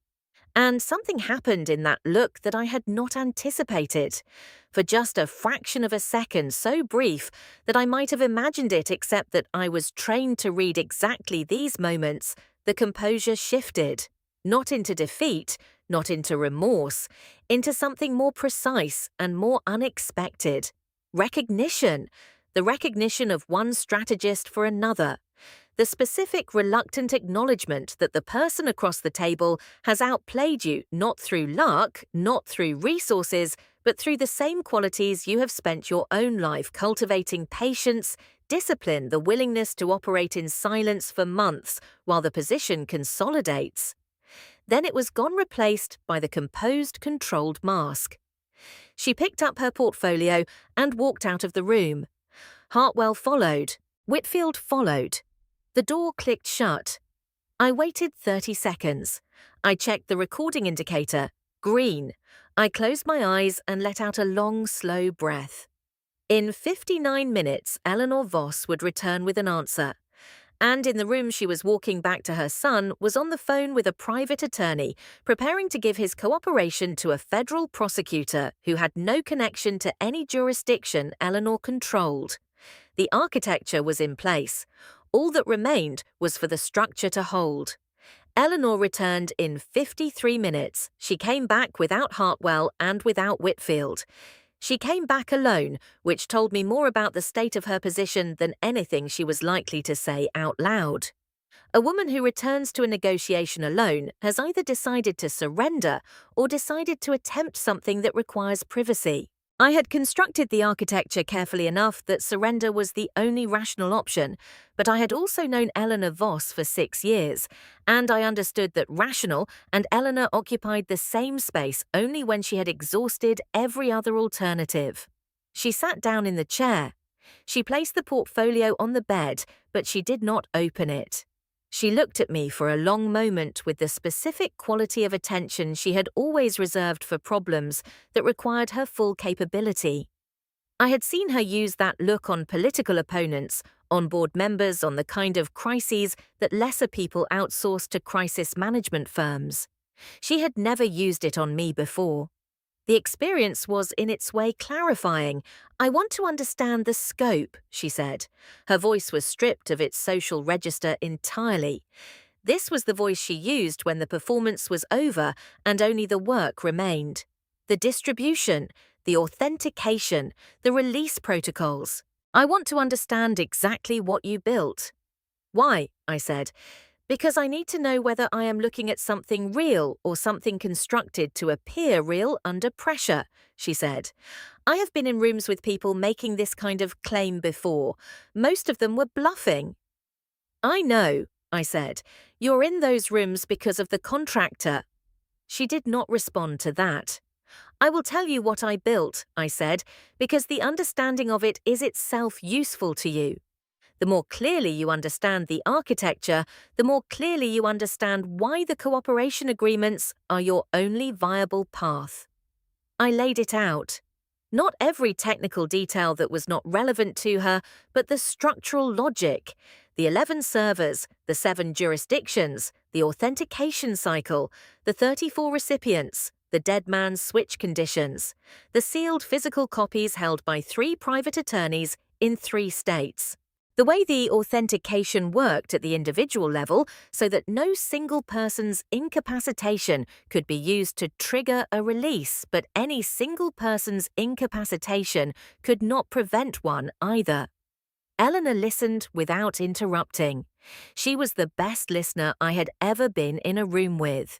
A: And something happened in that look that I had not anticipated. For just a fraction of a second, so brief that I might have imagined it, except that I was trained to read exactly these moments, the composure shifted. Not into defeat, not into remorse, into something more precise and more unexpected. Recognition. The recognition of one strategist for another. The specific, reluctant acknowledgement that the person across the table has outplayed you, not through luck, not through resources, but through the same qualities you have spent your own life cultivating: patience, discipline, the willingness to operate in silence for months while the position consolidates. Then it was gone, replaced by the composed, controlled mask. She picked up her portfolio and walked out of the room. Hartwell followed. Whitfield followed. The door clicked shut. I waited 30 seconds. I checked the recording indicator. Green. I closed my eyes and let out a long, slow breath. In 59 minutes, Eleanor Voss would return with an answer. And in the room she was walking back to her son was on the phone with a private attorney, preparing to give his cooperation to a federal prosecutor who had no connection to any jurisdiction Eleanor controlled. The architecture was in place. All that remained was for the structure to hold. Eleanor returned in 53 minutes. She came back without Hartwell and without Whitfield. She came back alone, which told me more about the state of her position than anything she was likely to say out loud. A woman who returns to a negotiation alone has either decided to surrender or decided to attempt something that requires privacy. I had constructed the architecture carefully enough that surrender was the only rational option, but I had also known Eleanor Voss for 6 years, and I understood that rational and Eleanor occupied the same space only when she had exhausted every other alternative. She sat down in the chair. She placed the portfolio on the bed, but she did not open it. She looked at me for a long moment with the specific quality of attention she had always reserved for problems that required her full capability. I had seen her use that look on political opponents, on board members, on the kind of crises that lesser people outsource to crisis management firms. She had never used it on me before. The experience was in its way clarifying. "I want to understand the scope," she said. Her voice was stripped of its social register entirely. This was the voice she used when the performance was over and only the work remained. The distribution, the authentication, the release protocols. "I want to understand exactly what you built." "Why?" I said. "Because I need to know whether I am looking at something real or something constructed to appear real under pressure," she said. "I have been in rooms with people making this kind of claim before. Most of them were bluffing." "I know," I said. "You're in those rooms because of the contractor." She did not respond to that. "I will tell you what I built," I said, "because the understanding of it is itself useful to you. The more clearly you understand the architecture, the more clearly you understand why the cooperation agreements are your only viable path." I laid it out. Not every technical detail that was not relevant to her, but the structural logic. The 11 servers, the 7 jurisdictions, the authentication cycle, the 34 recipients, the dead man's switch conditions, the sealed physical copies held by 3 private attorneys in 3 states. The way the authentication worked at the individual level so that no single person's incapacitation could be used to trigger a release, but any single person's incapacitation could not prevent one either. Eleanor listened without interrupting. She was the best listener I had ever been in a room with.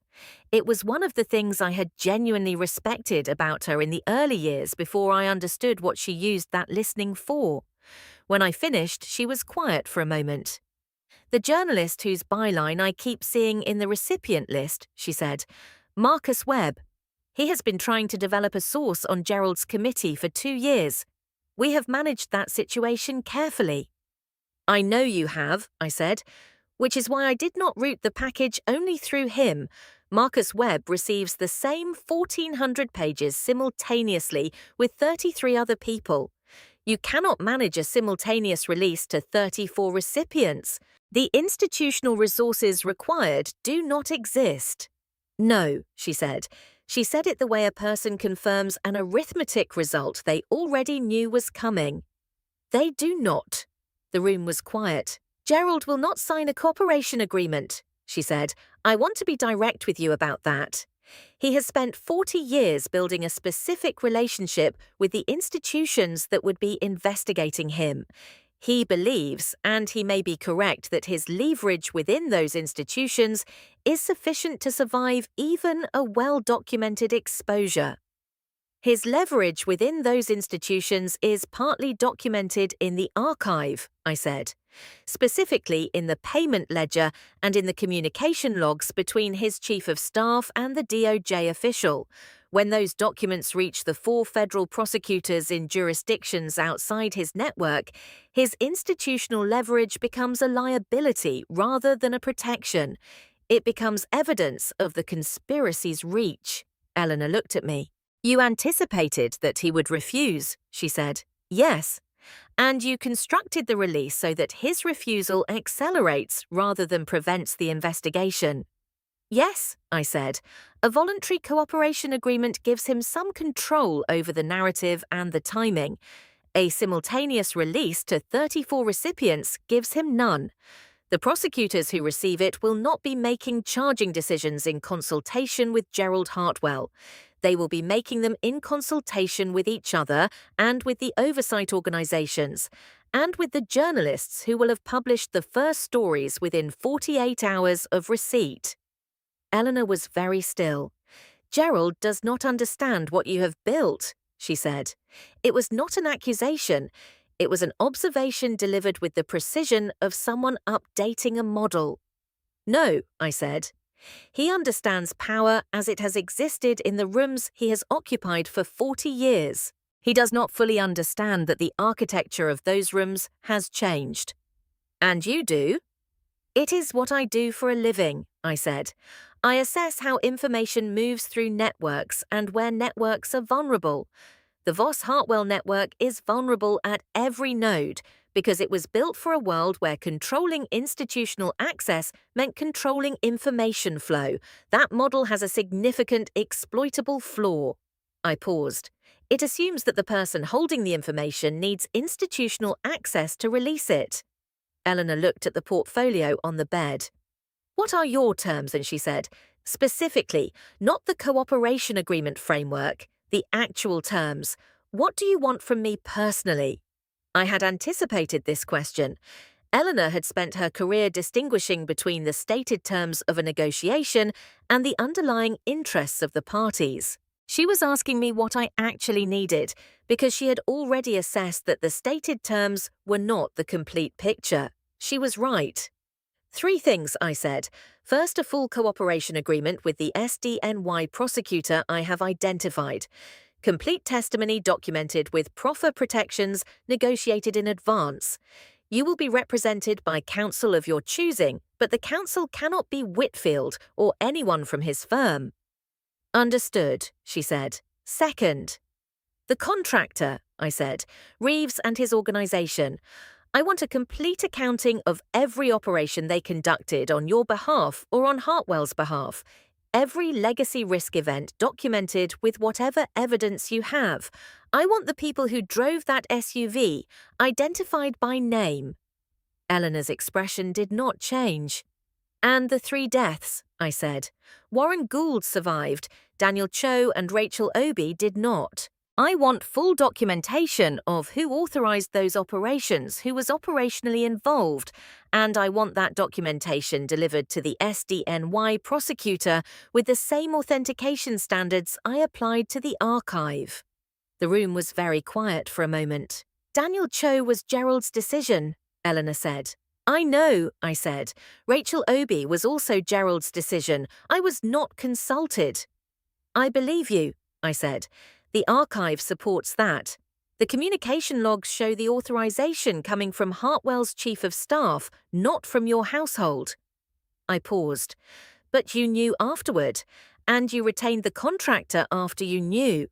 A: It was one of the things I had genuinely respected about her in the early years before I understood what she used that listening for. When I finished, she was quiet for a moment. "The journalist whose byline I keep seeing in the recipient list," she said, "Marcus Webb. He has been trying to develop a source on Gerald's committee for 2 years. We have managed that situation carefully." "I know you have," I said, "which is why I did not route the package only through him. Marcus Webb receives the same 1,400 pages simultaneously with 33 other people. You cannot manage a simultaneous release to 34 recipients. The institutional resources required do not exist." "No," she said. She said it the way a person confirms an arithmetic result they already knew was coming. "They do not." The room was quiet. "Gerald will not sign a cooperation agreement," she said. "I want to be direct with you about that. He has spent 40 years building a specific relationship with the institutions that would be investigating him. He believes, and he may be correct, that his leverage within those institutions is sufficient to survive even a well-documented exposure. His leverage within those institutions is partly documented in the archive," I said, "specifically in the payment ledger and in the communication logs between his chief of staff and the DOJ official. When those documents reach the 4 federal prosecutors in jurisdictions outside his network, his institutional leverage becomes a liability rather than a protection. It becomes evidence of the conspiracy's reach." Eleanor looked at me. "You anticipated that he would refuse," she said. "Yes. And you constructed the release so that his refusal accelerates rather than prevents the investigation." "Yes," I said. "A voluntary cooperation agreement gives him some control over the narrative and the timing. A simultaneous release to 34 recipients gives him none. The prosecutors who receive it will not be making charging decisions in consultation with Gerald Hartwell. They will be making them in consultation with each other and with the oversight organizations, and with the journalists who will have published the first stories within 48 hours of receipt. Eleanor was very still. "Gerald does not understand what you have built," she said. It was not an accusation. It was an observation delivered with the precision of someone updating a model. "No," I said. "He understands power as it has existed in the rooms he has occupied for 40 years. He does not fully understand that the architecture of those rooms has changed." "And you do?" "It is what I do for a living," I said. "I assess how information moves through networks and where networks are vulnerable. The Voss-Hartwell network is vulnerable at every node because it was built for a world where controlling institutional access meant controlling information flow. That model has a significant exploitable flaw." I paused. "It assumes that the person holding the information needs institutional access to release it." Eleanor looked at the portfolio on the bed. "What are your terms?" and she said, "Specifically, not the cooperation agreement framework, the actual terms. What do you want from me personally?" I had anticipated this question. Eleanor had spent her career distinguishing between the stated terms of a negotiation and the underlying interests of the parties. She was asking me what I actually needed because she had already assessed that the stated terms were not the complete picture. She was right. "3 things," I said. "First, a full cooperation agreement with the SDNY prosecutor I have identified. Complete testimony documented with proffer protections negotiated in advance. You will be represented by counsel of your choosing, but the counsel cannot be Whitfield or anyone from his firm." "Understood," she said. "Second." "The contractor," I said, "Reeves and his organization. I want a complete accounting of every operation they conducted on your behalf or on Hartwell's behalf. Every legacy risk event documented with whatever evidence you have. I want the people who drove that SUV identified by name." Eleanor's expression did not change. "And the 3 deaths," I said. "Warren Gould survived. Daniel Cho and Rachel Obi did not. I want full documentation of who authorized those operations, who was operationally involved, and I want that documentation delivered to the SDNY prosecutor with the same authentication standards I applied to the archive." The room was very quiet for a moment. "Daniel Cho was Gerald's decision," Eleanor said. "I know," I said. "Rachel Obi was also Gerald's decision. I was not consulted." "I believe you," I said. "The archive supports that. The communication logs show the authorization coming from Hartwell's chief of staff, not from your household." I paused. "But you knew afterward, and you retained the contractor after you knew."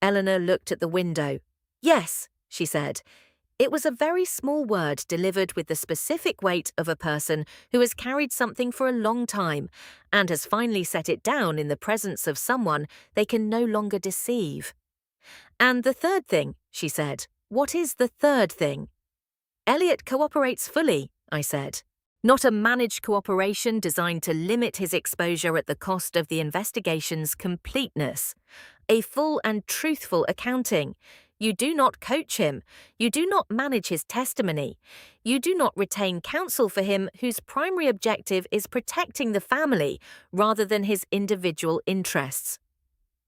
A: Eleanor looked at the window. "Yes," she said. It was a very small word delivered with the specific weight of a person who has carried something for a long time and has finally set it down in the presence of someone they can no longer deceive. "And the third thing," she said. "What is the third thing?" "Elliot cooperates fully," I said. "Not a managed cooperation designed to limit his exposure at the cost of the investigation's completeness. A full and truthful accounting. You do not coach him. You do not manage his testimony. You do not retain counsel for him whose primary objective is protecting the family rather than his individual interests."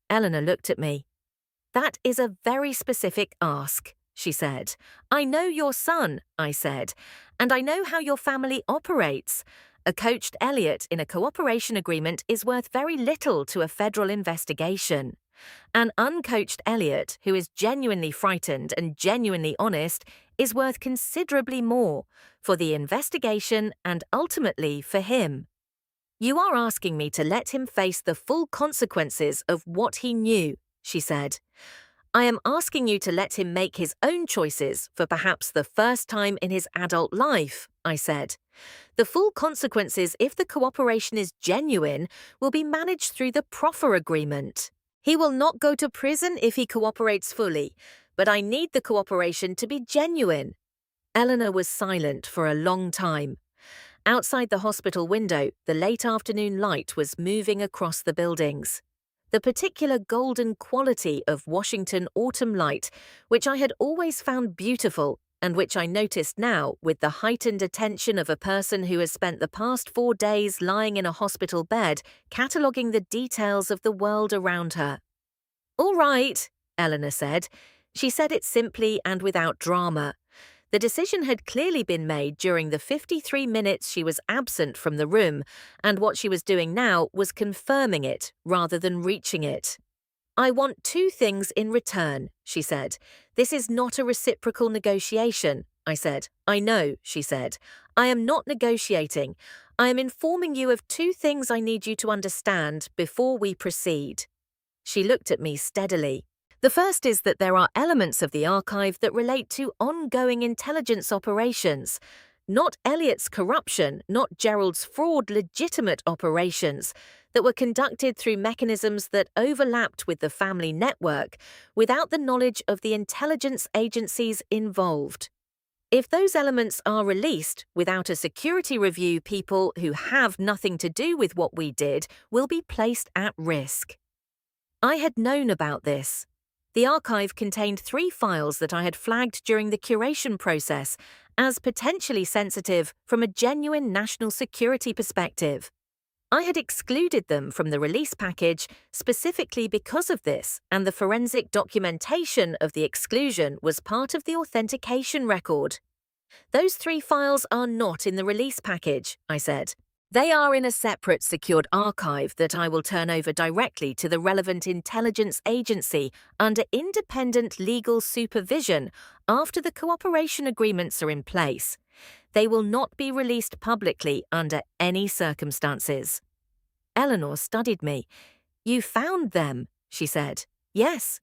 A: Eleanor looked at me. "That is a very specific ask," she said. "I know your son," I said, "and I know how your family operates. A coached Elliot in a cooperation agreement is worth very little to a federal investigation. An uncoached Elliot who is genuinely frightened and genuinely honest is worth considerably more for the investigation and ultimately for him. You are asking me to let him face the full consequences of what he knew," she said. "I am asking you to let him make his own choices for perhaps the first time in his adult life," I said. "The full consequences, if the cooperation is genuine, will be managed through the proffer agreement. He will not go to prison if he cooperates fully, but I need the cooperation to be genuine." Eleanor was silent for a long time. Outside the hospital window, the late afternoon light was moving across the buildings. The particular golden quality of Washington autumn light, which I had always found beautiful, and which I noticed now with the heightened attention of a person who has spent the past 4 days lying in a hospital bed, cataloguing the details of the world around her. "All right," Eleanor said. She said it simply and without drama. The decision had clearly been made during the 53 minutes she was absent from the room, and what she was doing now was confirming it rather than reaching it. "I want 2 things in return," she said. "This is not a reciprocal negotiation," I said. "I know," she said. "I am not negotiating. I am informing you of 2 things I need you to understand before we proceed." She looked at me steadily. "The first is that there are elements of the archive that relate to ongoing intelligence operations. Not Elliot's corruption, not Gerald's fraud, legitimate operations that were conducted through mechanisms that overlapped with the family network without the knowledge of the intelligence agencies involved. If those elements are released without a security review, people who have nothing to do with what we did will be placed at risk." I had known about this. The archive contained 3 files that I had flagged during the curation process as potentially sensitive from a genuine national security perspective. I had excluded them from the release package specifically because of this, and the forensic documentation of the exclusion was part of the authentication record. "Those 3 files are not in the release package," I said. "They are in a separate secured archive that I will turn over directly to the relevant intelligence agency under independent legal supervision after the cooperation agreements are in place. They will not be released publicly under any circumstances." Eleanor studied me. "You found them," she said. "Yes."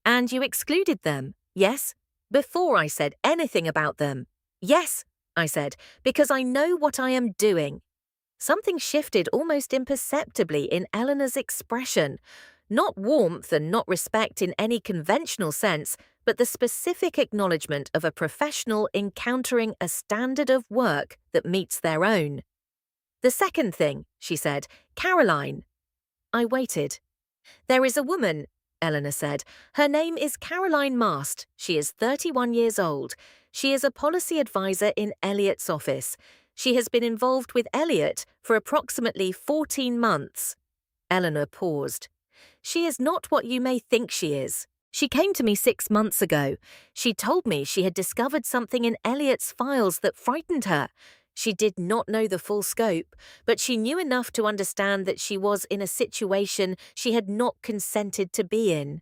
A: "And you excluded them?" "Yes." "Before I said anything about them?" "Yes," I said, "because I know what I am doing." Something shifted almost imperceptibly in Eleanor's expression. Not warmth and not respect in any conventional sense, but the specific acknowledgement of a professional encountering a standard of work that meets their own. "The second thing," she said, "Caroline." I waited. "There is a woman," Eleanor said. "Her name is Caroline Mast. She is 31 years old. She is a policy advisor in Elliot's office. She has been involved with Elliot for approximately 14 months. Eleanor paused. "She is not what you may think she is. She came to me 6 months ago. She told me she had discovered something in Elliot's files that frightened her. She did not know the full scope, but she knew enough to understand that she was in a situation she had not consented to be in."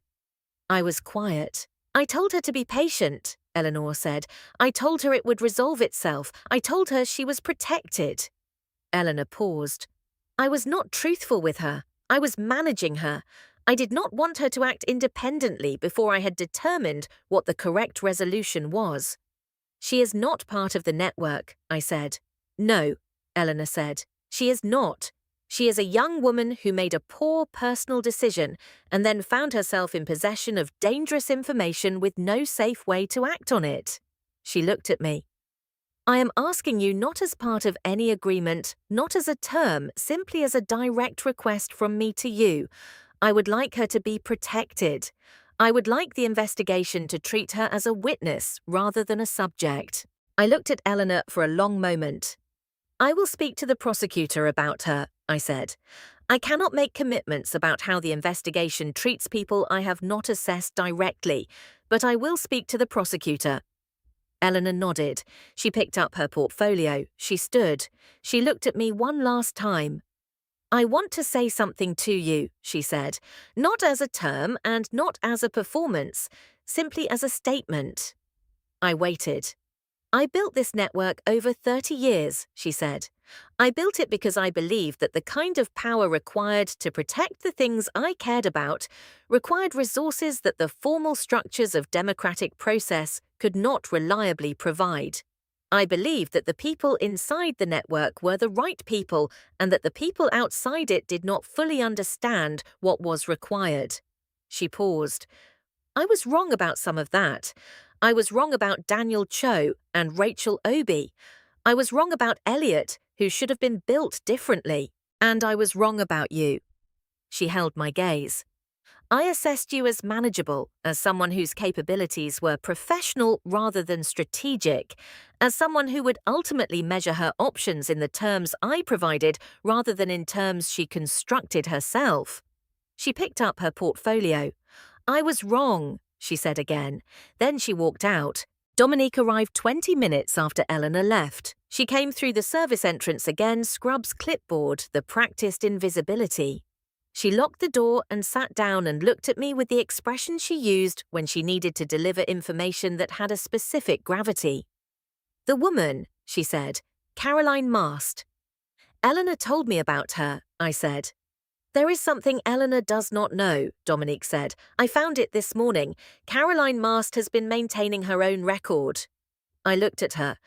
A: I was quiet. "I told her to be patient," Eleanor said. "I told her it would resolve itself. I told her she was protected." Eleanor paused. "I was not truthful with her. I was managing her. I did not want her to act independently before I had determined what the correct resolution was." "She is not part of the network," I said. "No," Eleanor said. "She is not. She is a young woman who made a poor personal decision and then found herself in possession of dangerous information with no safe way to act on it." She looked at me. "I am asking you not as part of any agreement, not as a term, simply as a direct request from me to you. I would like her to be protected. I would like the investigation to treat her as a witness rather than a subject." I looked at Eleanor for a long moment. "I will speak to the prosecutor about her," I said. "I cannot make commitments about how the investigation treats people I have not assessed directly, but I will speak to the prosecutor." Eleanor nodded. She picked up her portfolio. She stood. She looked at me one last time. "I want to say something to you," she said, "not as a term and not as a performance, simply as a statement." I waited. "I built this network over 30 years, she said. "I built it because I believed that the kind of power required to protect the things I cared about required resources that the formal structures of democratic process could not reliably provide. I believed that the people inside the network were the right people and that the people outside it did not fully understand what was required." She paused. "I was wrong about some of that. I was wrong about Daniel Cho and Rachel Obi. I was wrong about Elliot, who should have been built differently. And I was wrong about you." She held my gaze. I assessed you as manageable, as someone whose capabilities were professional rather than strategic, as someone who would ultimately measure her options in the terms I provided rather than in terms she constructed herself. She picked up her portfolio. I was wrong, she said again. Then she walked out. Dominique arrived 20 minutes after Eleanor left. She came through the service entrance again, Scrub's clipboard, the practiced invisibility. She locked the door and sat down and looked at me with the expression she used when she needed to deliver information that had a specific gravity. The woman, she said, Caroline Mast. Eleanor told me about her, I said. There is something Eleanor does not know, Dominique said. I found it this morning. Caroline Mast has been maintaining her own record. I looked at her.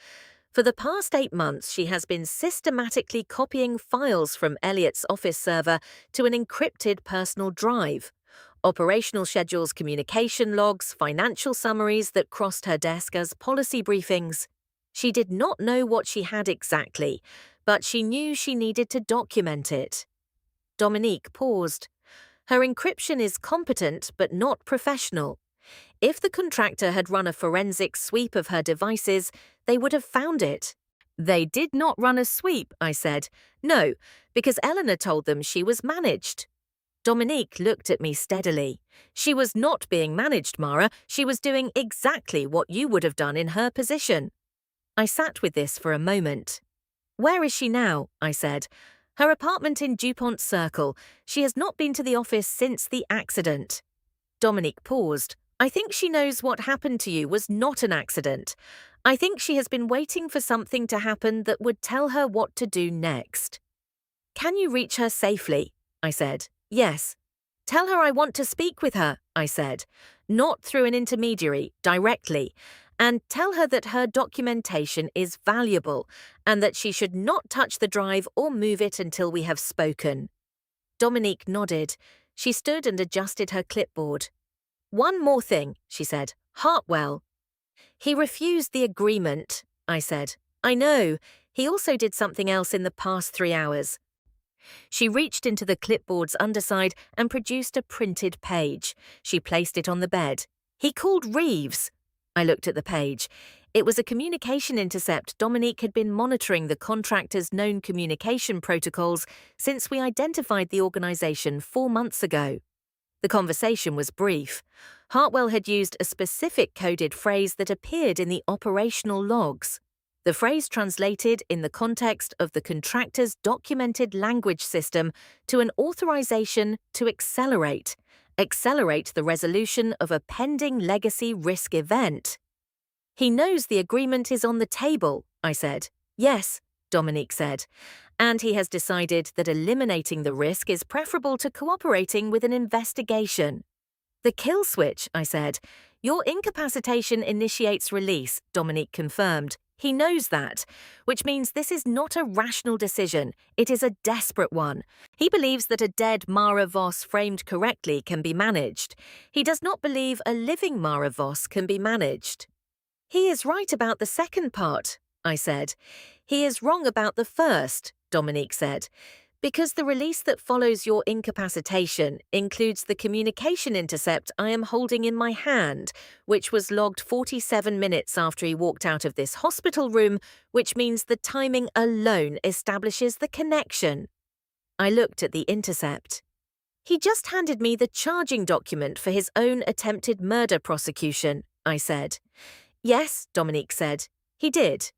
A: For the past 8 months, she has been systematically copying files from Elliot's office server to an encrypted personal drive. Operational schedules, communication logs, financial summaries that crossed her desk as policy briefings. She did not know what she had exactly, but she knew she needed to document it. Dominique paused. Her encryption is competent but not professional. If the contractor had run a forensic sweep of her devices, they would have found it. They did not run a sweep, I said. No, because Eleanor told them she was managed. Dominique looked at me steadily. She was not being managed, Mara. She was doing exactly what you would have done in her position. I sat with this for a moment. Where is she now? I said. Her apartment in DuPont Circle. She has not been to the office since the accident. Dominique paused. I think she knows what happened to you was not an accident. I think she has been waiting for something to happen that would tell her what to do next. Can you reach her safely? I said. Yes. Tell her I want to speak with her, I said. Not through an intermediary, directly. And tell her that her documentation is valuable and that she should not touch the drive or move it until we have spoken. Dominique nodded. She stood and adjusted her clipboard. One more thing, she said. Hartwell. He refused the agreement, I said. I know. He also did something else in the past 3 hours. She reached into the clipboard's underside and produced a printed page. She placed it on the bed. He called Reeves. I looked at the page. It was a communication intercept. Dominique had been monitoring the contractor's known communication protocols since we identified the organization 4 months ago. The conversation was brief. Hartwell had used a specific coded phrase that appeared in the operational logs. The phrase translated in the context of the contractor's documented language system to an authorization to accelerate the resolution of a pending legacy risk event. He knows the agreement is on the table, I said. Yes, Dominique said. And he has decided that eliminating the risk is preferable to cooperating with an investigation. The kill switch, I said. Your incapacitation initiates release, Dominique confirmed. He knows that, which means this is not a rational decision. It is a desperate one. He believes that a dead Mara Voss framed correctly can be managed. He does not believe a living Mara Voss can be managed. He is right about the second part, I said. He is wrong about the first, Dominique said, because the release that follows your incapacitation includes the communication intercept I am holding in my hand, which was logged 47 minutes after he walked out of this hospital room, which means the timing alone establishes the connection. I looked at the intercept. He just handed me the charging document for his own attempted murder prosecution, I said. Yes, Dominique said. He did.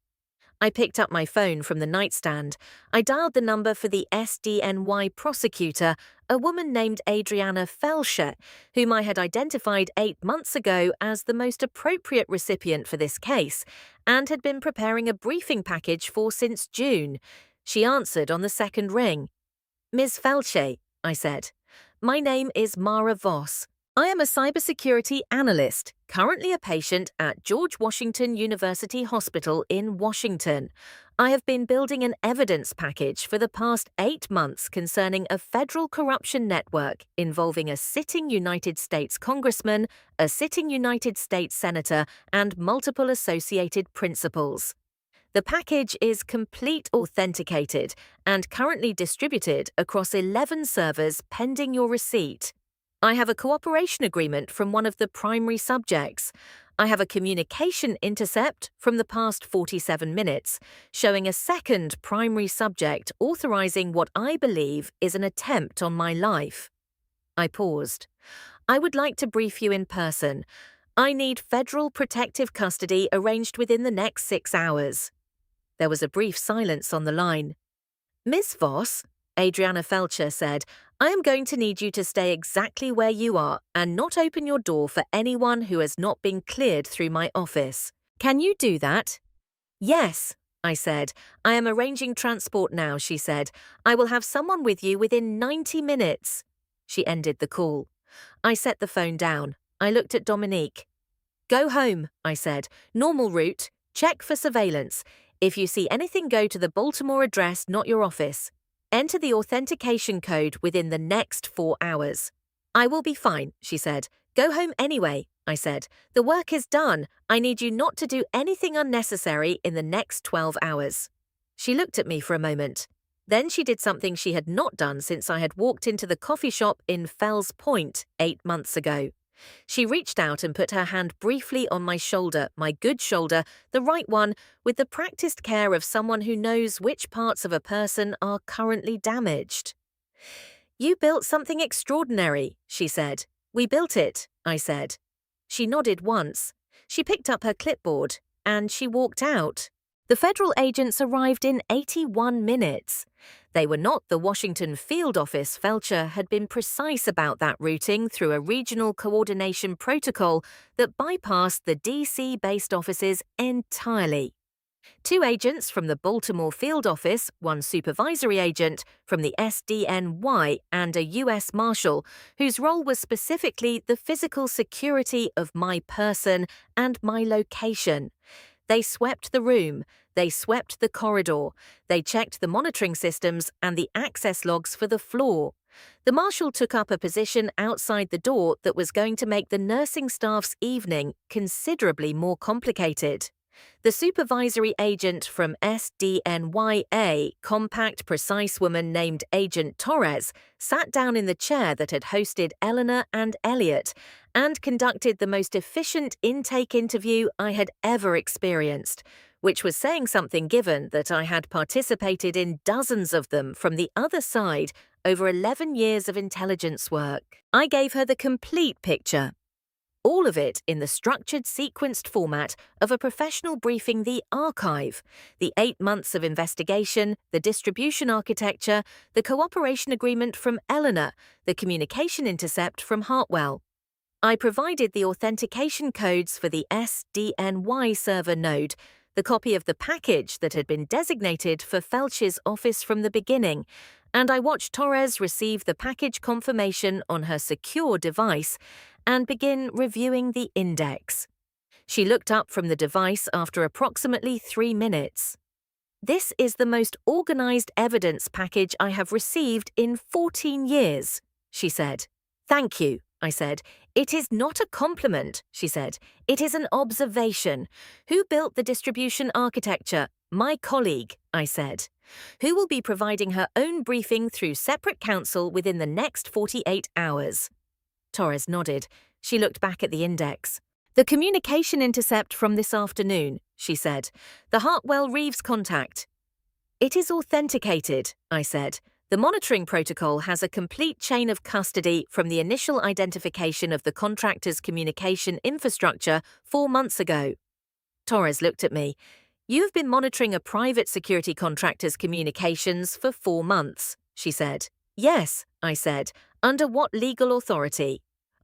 A: I picked up my phone from the nightstand. I dialed the number for the SDNY prosecutor, a woman named Adriana Felscher, whom I had identified 8 months ago as the most appropriate recipient for this case, and had been preparing a briefing package for since June. She answered on the second ring. Ms. Felscher, I said. My name is Mara Voss. I am a cybersecurity analyst, currently a patient at George Washington University Hospital in Washington. I have been building an evidence package for the past 8 months concerning a federal corruption network involving a sitting United States congressman, a sitting United States senator, and multiple associated principals. The package is complete authenticated and currently distributed across 11 servers pending your receipt. I have a cooperation agreement from one of the primary subjects. I have a communication intercept from the past 47 minutes, showing a second primary subject authorizing what I believe is an attempt on my life. I paused. I would like to brief you in person. I need federal protective custody arranged within the next 6 hours. There was a brief silence on the line. Miss Voss, Adriana Felcher said, I am going to need you to stay exactly where you are and not open your door for anyone who has not been cleared through my office. Can you do that? Yes, I said. I am arranging transport now, she said. I will have someone with you within 90 minutes. She ended the call. I set the phone down. I looked at Dominique. Go home, I said. Normal route. Check for surveillance. If you see anything, go to the Baltimore address, not your office. Enter the authentication code within the next 4 hours. I will be fine, she said. Go home anyway, I said. The work is done. I need you not to do anything unnecessary in the next 12 hours. She looked at me for a moment. Then she did something she had not done since I had walked into the coffee shop in Fells Point 8 months ago. She reached out and put her hand briefly on my shoulder, my good shoulder, the right one, with the practiced care of someone who knows which parts of a person are currently damaged. You built something extraordinary, she said. We built it, I said. She nodded once. She picked up her clipboard, and she walked out. The federal agents arrived in 81 minutes. They were not the Washington field office. Felcher had been precise about that routing through a regional coordination protocol that bypassed the D.C.-based offices entirely. 2 agents from the Baltimore field office, 1 supervisory agent from the SDNY, and a U.S. Marshal, whose role was specifically the physical security of my person and my location. They swept the room, they swept the corridor, they checked the monitoring systems and the access logs for the floor. The marshal took up a position outside the door that was going to make the nursing staff's evening considerably more complicated. The supervisory agent from SDNYA, compact, precise woman named Agent Torres, sat down in the chair that had hosted Eleanor and Elliot and conducted the most efficient intake interview I had ever experienced, which was saying something given that I had participated in dozens of them from the other side over 11 years of intelligence work. I gave her the complete picture. All of it in the structured, sequenced format of a professional briefing, the archive, the 8 months of investigation, the distribution architecture, the cooperation agreement from Eleanor, the communication intercept from Hartwell. I provided the authentication codes for the SDNY server node, the copy of the package that had been designated for Felch's office from the beginning, and I watched Torres receive the package confirmation on her secure device and begin reviewing the index. She looked up from the device after approximately 3 minutes. This is the most organized evidence package I have received in 14 years, she said. Thank you, I said. It is not a compliment, she said. It is an observation. Who built the distribution architecture? My colleague, I said. Who will be providing her own briefing through separate counsel within the next 48 hours? Torres nodded. She looked back at the index. The communication intercept from this afternoon, she said. The Hartwell-Reeves contact. It is authenticated, I said. The monitoring protocol has a complete chain of custody from the initial identification of the contractor's communication infrastructure 4 months ago. Torres looked at me. You've been monitoring a private security contractor's communications for 4 months, she said. Yes, I said. Under what legal authority?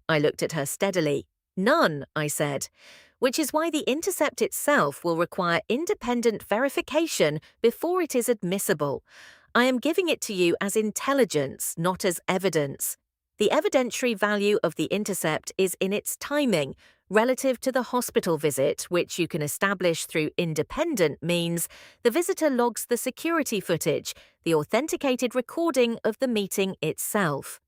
A: I looked at her steadily. None, I said. Which is why the intercept itself will require independent verification before it is admissible. I am giving it to you as intelligence, not as evidence. The evidentiary value of the intercept is in its timing, relative to the hospital visit, which you can establish through independent means. The visitor logs the security footage, the authenticated recording of the meeting itself.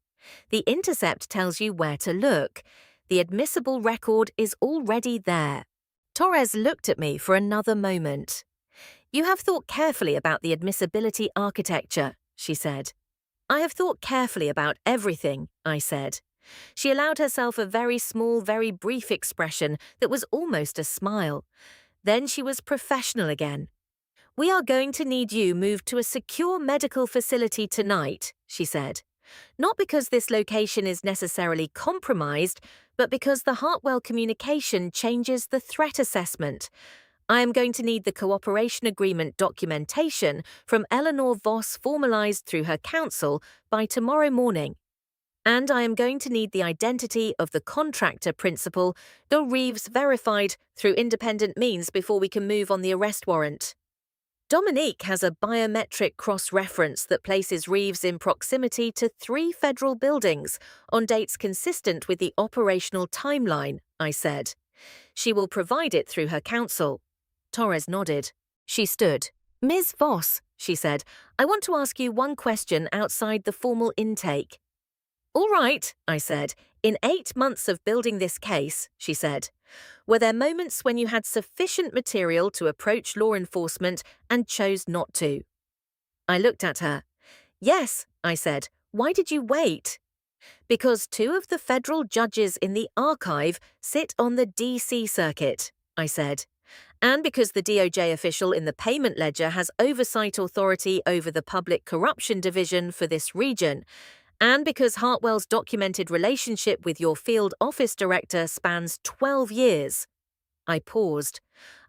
A: The intercept tells you where to look. The admissible record is already there. Torres looked at me for another moment. You have thought carefully about the admissibility architecture, she said. I have thought carefully about everything, I said. She allowed herself a very small, very brief expression that was almost a smile. Then she was professional again. "We are going to need you moved to a secure medical facility tonight," she said. "Not because this location is necessarily compromised, but because the Hartwell communication changes the threat assessment. I am going to need the cooperation agreement documentation from Eleanor Voss formalized through her counsel by tomorrow morning. And I am going to need the identity of the contractor principal, though Reeves verified through independent means before we can move on the arrest warrant. Dominique has a biometric cross-reference that places Reeves in proximity to 3 federal buildings on dates consistent with the operational timeline," I said. "She will provide it through her counsel." Torres nodded. She stood. "Ms. Voss," she said, "I want to ask you one question outside the formal intake." "All right," I said. "In 8 months of building this case," she said, "were there moments when you had sufficient material to approach law enforcement and chose not to?" I looked at her. "Yes," I said. "Why did you wait?" "Because 2 of the federal judges in the archive sit on the D.C. circuit," I said. "And because the DOJ official in the payment ledger has oversight authority over the public corruption division for this region, and because Hartwell's documented relationship with your field office director spans 12 years. I paused.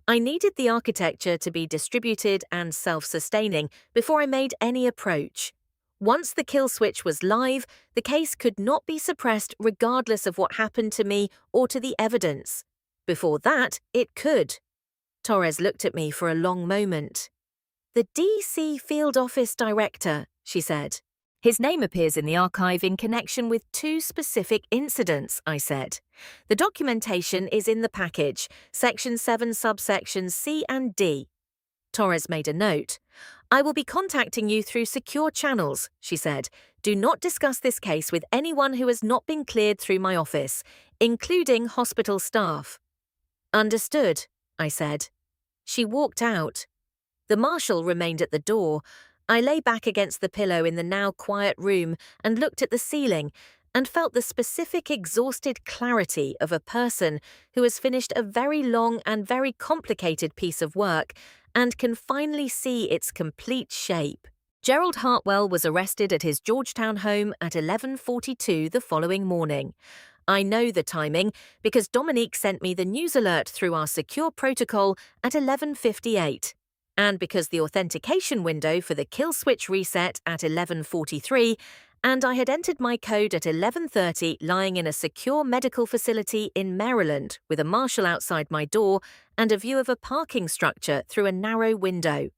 A: I needed the architecture to be distributed and self-sustaining before I made any approach. Once the kill switch was live, the case could not be suppressed regardless of what happened to me or to the evidence. Before that, it could. Torres looked at me for a long moment. "The DC Field Office Director," she said. "His name appears in the archive in connection with 2 specific incidents," I said. "The documentation is in the package, Section 7 subsections C and D." Torres made a note. "I will be contacting you through secure channels," she said. "Do not discuss this case with anyone who has not been cleared through my office, including hospital staff." "Understood," I said. She walked out. The marshal remained at the door. I lay back against the pillow in the now quiet room and looked at the ceiling and felt the specific exhausted clarity of a person who has finished a very long and very complicated piece of work and can finally see its complete shape. Gerald Hartwell was arrested at his Georgetown home at 11:42 the following morning. I know the timing because Dominique sent me the news alert through our secure protocol at 11:58. And because the authentication window for the kill switch reset at 11:43, and I had entered my code at 11:30 lying in a secure medical facility in Maryland with a marshal outside my door and a view of a parking structure through a narrow window.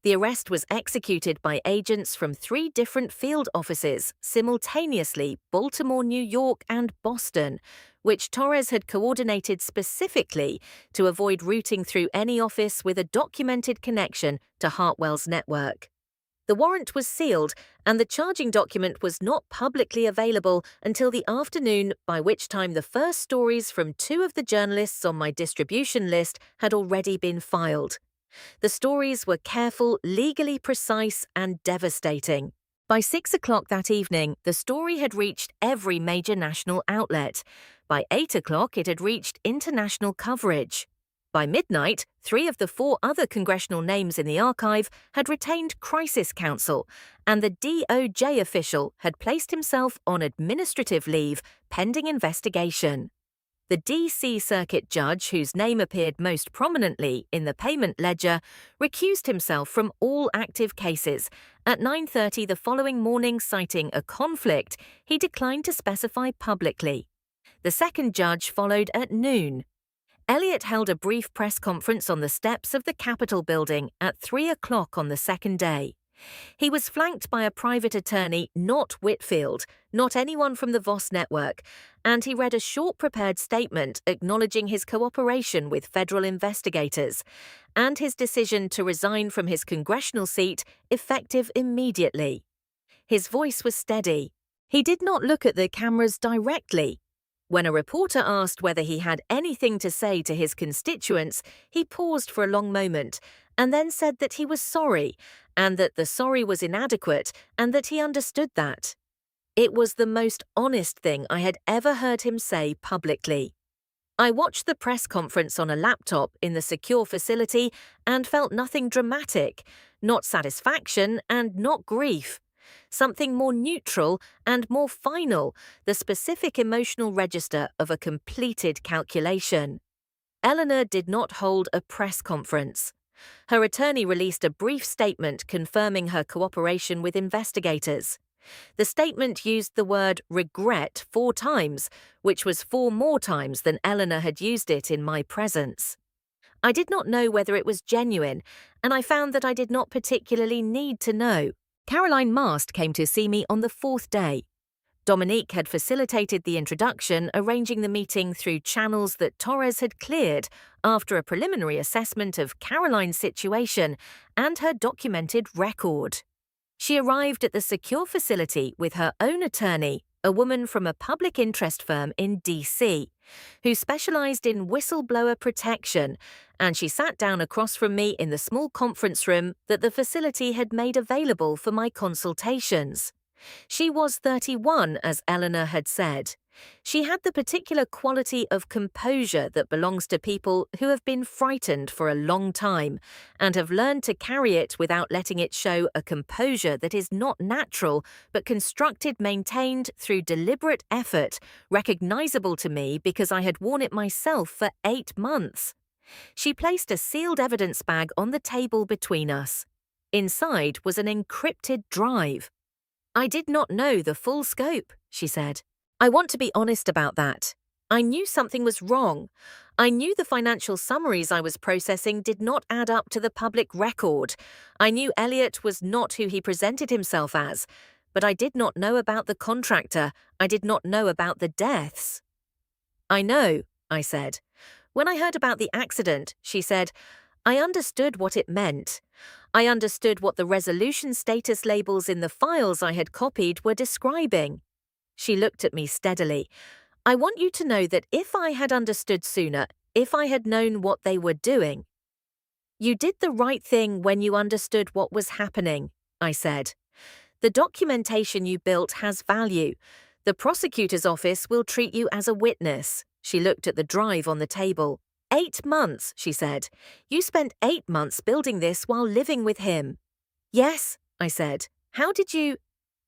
A: The arrest was executed by agents from 3 different field offices, simultaneously Baltimore, New York, and Boston, which Torres had coordinated specifically to avoid routing through any office with a documented connection to Hartwell's network. The warrant was sealed, and the charging document was not publicly available until the afternoon, by which time the first stories from 2 of the journalists on my distribution list had already been filed. The stories were careful, legally precise, and devastating. By 6 o'clock that evening, the story had reached every major national outlet. By 8 o'clock, it had reached international coverage. By midnight, 3 of the 4 other congressional names in the archive had retained crisis counsel, and the DOJ official had placed himself on administrative leave pending investigation. The D.C. Circuit Judge, whose name appeared most prominently in the payment ledger, recused himself from all active cases. At 9:30 the following morning, citing a conflict he declined to specify publicly. The second judge followed at noon. Elliott held a brief press conference on the steps of the Capitol building at 3 o'clock on the second day. He was flanked by a private attorney, not Whitfield, not anyone from the Voss network, and he read a short prepared statement acknowledging his cooperation with federal investigators and his decision to resign from his congressional seat effective immediately. His voice was steady. He did not look at the cameras directly. When a reporter asked whether he had anything to say to his constituents, he paused for a long moment and then said that he was sorry and that the sorry was inadequate and that he understood that. It was the most honest thing I had ever heard him say publicly. I watched the press conference on a laptop in the secure facility and felt nothing dramatic, not satisfaction and not grief. Something more neutral and more final, the specific emotional register of a completed calculation. Eleanor did not hold a press conference. Her attorney released a brief statement confirming her cooperation with investigators. The statement used the word regret 4 times, which was 4 more times than Eleanor had used it in my presence. I did not know whether it was genuine, and I found that I did not particularly need to know. Caroline Mast came to see me on the 4th day. Dominique had facilitated the introduction, arranging the meeting through channels that Torres had cleared after a preliminary assessment of Caroline's situation and her documented record. She arrived at the secure facility with her own attorney, a woman from a public interest firm in D.C., who specialized in whistleblower protection, and she sat down across from me in the small conference room that the facility had made available for my consultations. She was 31, as Eleanor had said. She had the particular quality of composure that belongs to people who have been frightened for a long time and have learned to carry it without letting it show a composure that is not natural but constructed, maintained through deliberate effort, recognizable to me because I had worn it myself for 8 months. She placed a sealed evidence bag on the table between us. Inside was an encrypted drive. I did not know the full scope, she said. I want to be honest about that. I knew something was wrong. I knew the financial summaries I was processing did not add up to the public record. I knew Elliot was not who he presented himself as. But I did not know about the contractor. I did not know about the deaths. I know, I said. When I heard about the accident, she said, I understood what it meant. I understood what the resolution status labels in the files I had copied were describing. She looked at me steadily. I want you to know that if I had understood sooner, if I had known what they were doing. You did the right thing when you understood what was happening, I said. The documentation you built has value. The prosecutor's office will treat you as a witness. She looked at the drive on the table. 8 months, she said. You spent 8 months building this while living with him. Yes, I said. How did you…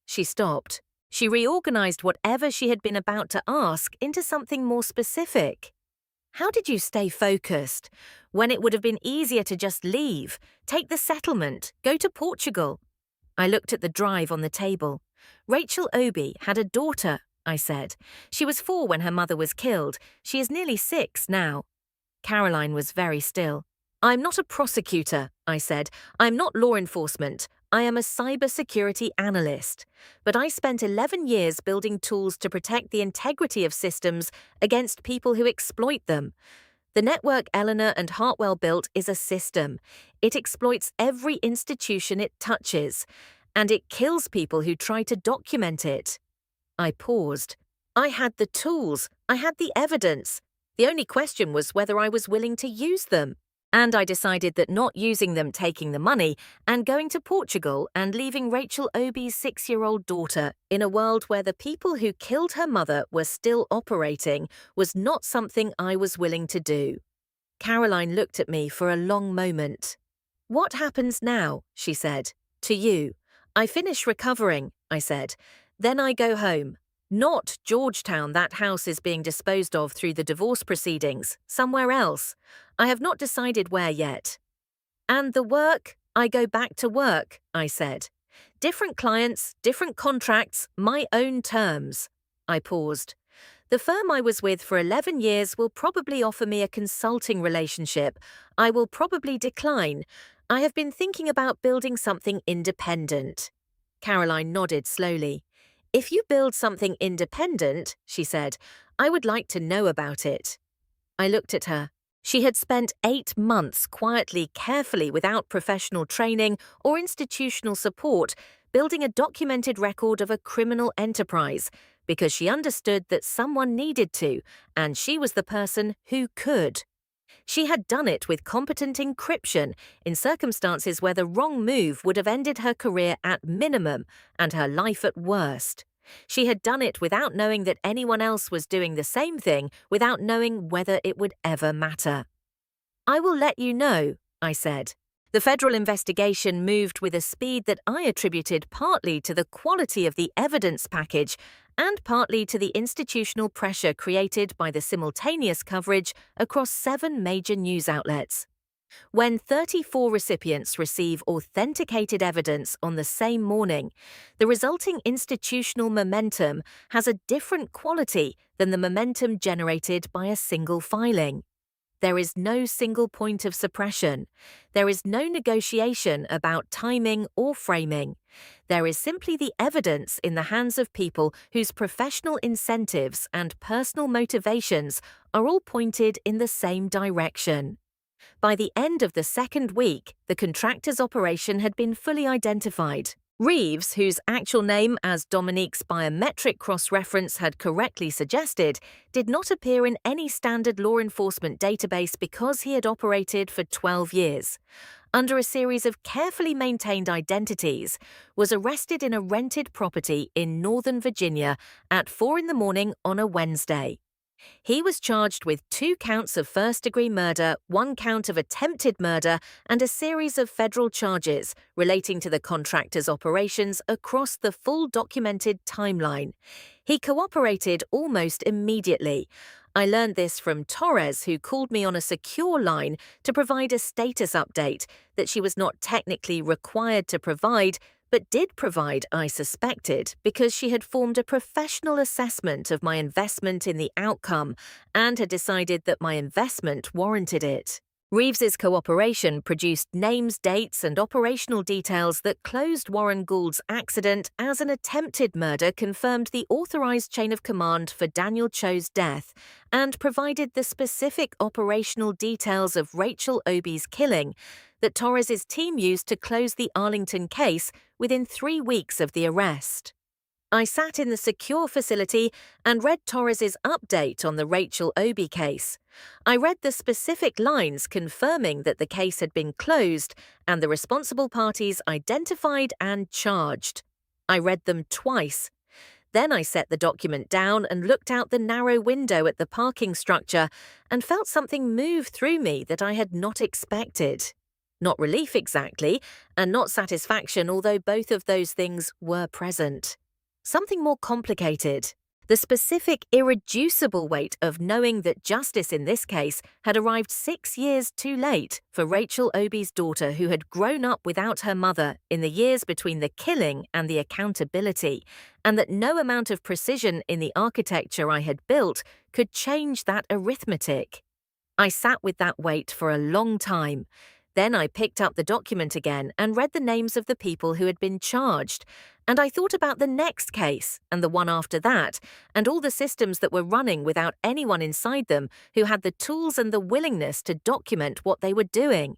A: She stopped. She reorganized whatever she had been about to ask into something more specific. How did you stay focused when it would have been easier to just leave, take the settlement, go to Portugal? I looked at the drive on the table. Rachel Obi had a daughter, I said. She was 4 when her mother was killed. She is nearly 6 now. Caroline was very still. I'm not a prosecutor, I said. I'm not law enforcement. I am a cybersecurity analyst. But I spent 11 years building tools to protect the integrity of systems against people who exploit them. The network Eleanor and Hartwell built is a system. It exploits every institution it touches, and it kills people who try to document it. I paused. I had the tools. I had the evidence. The only question was whether I was willing to use them. And I decided that not using them, taking the money, and going to Portugal and leaving Rachel Obi's 6-year-old daughter in a world where the people who killed her mother were still operating was not something I was willing to do. Caroline looked at me for a long moment. What happens now? She said. To you. I finish recovering, I said. Then I go home. Not Georgetown, that house is being disposed of through the divorce proceedings, somewhere else. I have not decided where yet. And the work? I go back to work, I said. Different clients, different contracts, my own terms. I paused. The firm I was with for 11 years will probably offer me a consulting relationship. I will probably decline. I have been thinking about building something independent. Caroline nodded slowly. If you build something independent, she said, I would like to know about it. I looked at her. She had spent 8 months quietly, carefully, without professional training or institutional support, building a documented record of a criminal enterprise, because she understood that someone needed to, and she was the person who could. She had done it with competent encryption in circumstances where the wrong move would have ended her career at minimum and her life at worst. She had done it without knowing that anyone else was doing the same thing, without knowing whether it would ever matter. "I will let you know," I said. The federal investigation moved with a speed that I attributed partly to the quality of the evidence package and partly to the institutional pressure created by the simultaneous coverage across 7 major news outlets. When 34 recipients receive authenticated evidence on the same morning, the resulting institutional momentum has a different quality than the momentum generated by a single filing. There is no single point of suppression. There is no negotiation about timing or framing. There is simply the evidence in the hands of people whose professional incentives and personal motivations are all pointed in the same direction. By the end of the second week, the contractor's operation had been fully identified. Reeves, whose actual name, as Dominique's biometric cross-reference had correctly suggested, did not appear in any standard law enforcement database because he had operated for 12 years. Under a series of carefully maintained identities, was arrested in a rented property in Northern Virginia at 4 a.m. on a Wednesday. He was charged with 2 counts of first-degree murder, 1 count of attempted murder, and a series of federal charges relating to the contractor's operations across the full documented timeline. He cooperated almost immediately. I learned this from Torres, who called me on a secure line to provide a status update that she was not technically required to provide, but did provide, I suspected, because she had formed a professional assessment of my investment in the outcome and had decided that my investment warranted it. Reeves's cooperation produced names, dates, and operational details that closed Warren Gould's accident as an attempted murder, confirmed the authorized chain of command for Daniel Cho's death, and provided the specific operational details of Rachel Obie's killing that Torres's team used to close the Arlington case within 3 weeks of the arrest. I sat in the secure facility and read Torres's update on the Rachel Obie case. I read the specific lines confirming that the case had been closed and the responsible parties identified and charged. I read them twice. Then I set the document down and looked out the narrow window at the parking structure and felt something move through me that I had not expected. Not relief exactly, and not satisfaction, although both of those things were present. Something more complicated. The specific, irreducible weight of knowing that justice in this case had arrived 6 years too late for Rachel Obie's daughter, who had grown up without her mother in the years between the killing and the accountability, and that no amount of precision in the architecture I had built could change that arithmetic. I sat with that weight for a long time. Then I picked up the document again and read the names of the people who had been charged, and I thought about the next case and the one after that, and all the systems that were running without anyone inside them who had the tools and the willingness to document what they were doing.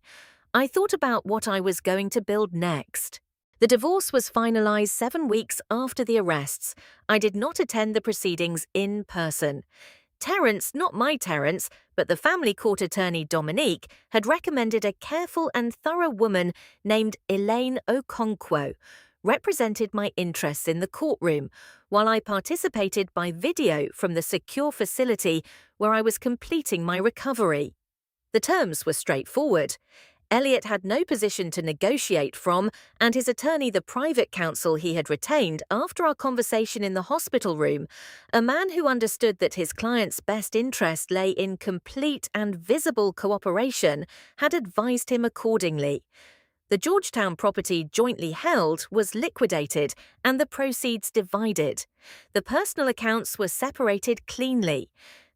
A: I thought about what I was going to build next. The divorce was finalized 7 weeks after the arrests. I did not attend the proceedings in person. Terence, not my Terence, but the family court attorney Dominique, had recommended a careful and thorough woman named Elaine Okonkwo, represented my interests in the courtroom, while I participated by video from the secure facility where I was completing my recovery. The terms were straightforward. Elliot had no position to negotiate from, and his attorney, the private counsel he had retained after our conversation in the hospital room, a man who understood that his client's best interest lay in complete and visible cooperation, had advised him accordingly. The Georgetown property jointly held was liquidated and the proceeds divided. The personal accounts were separated cleanly.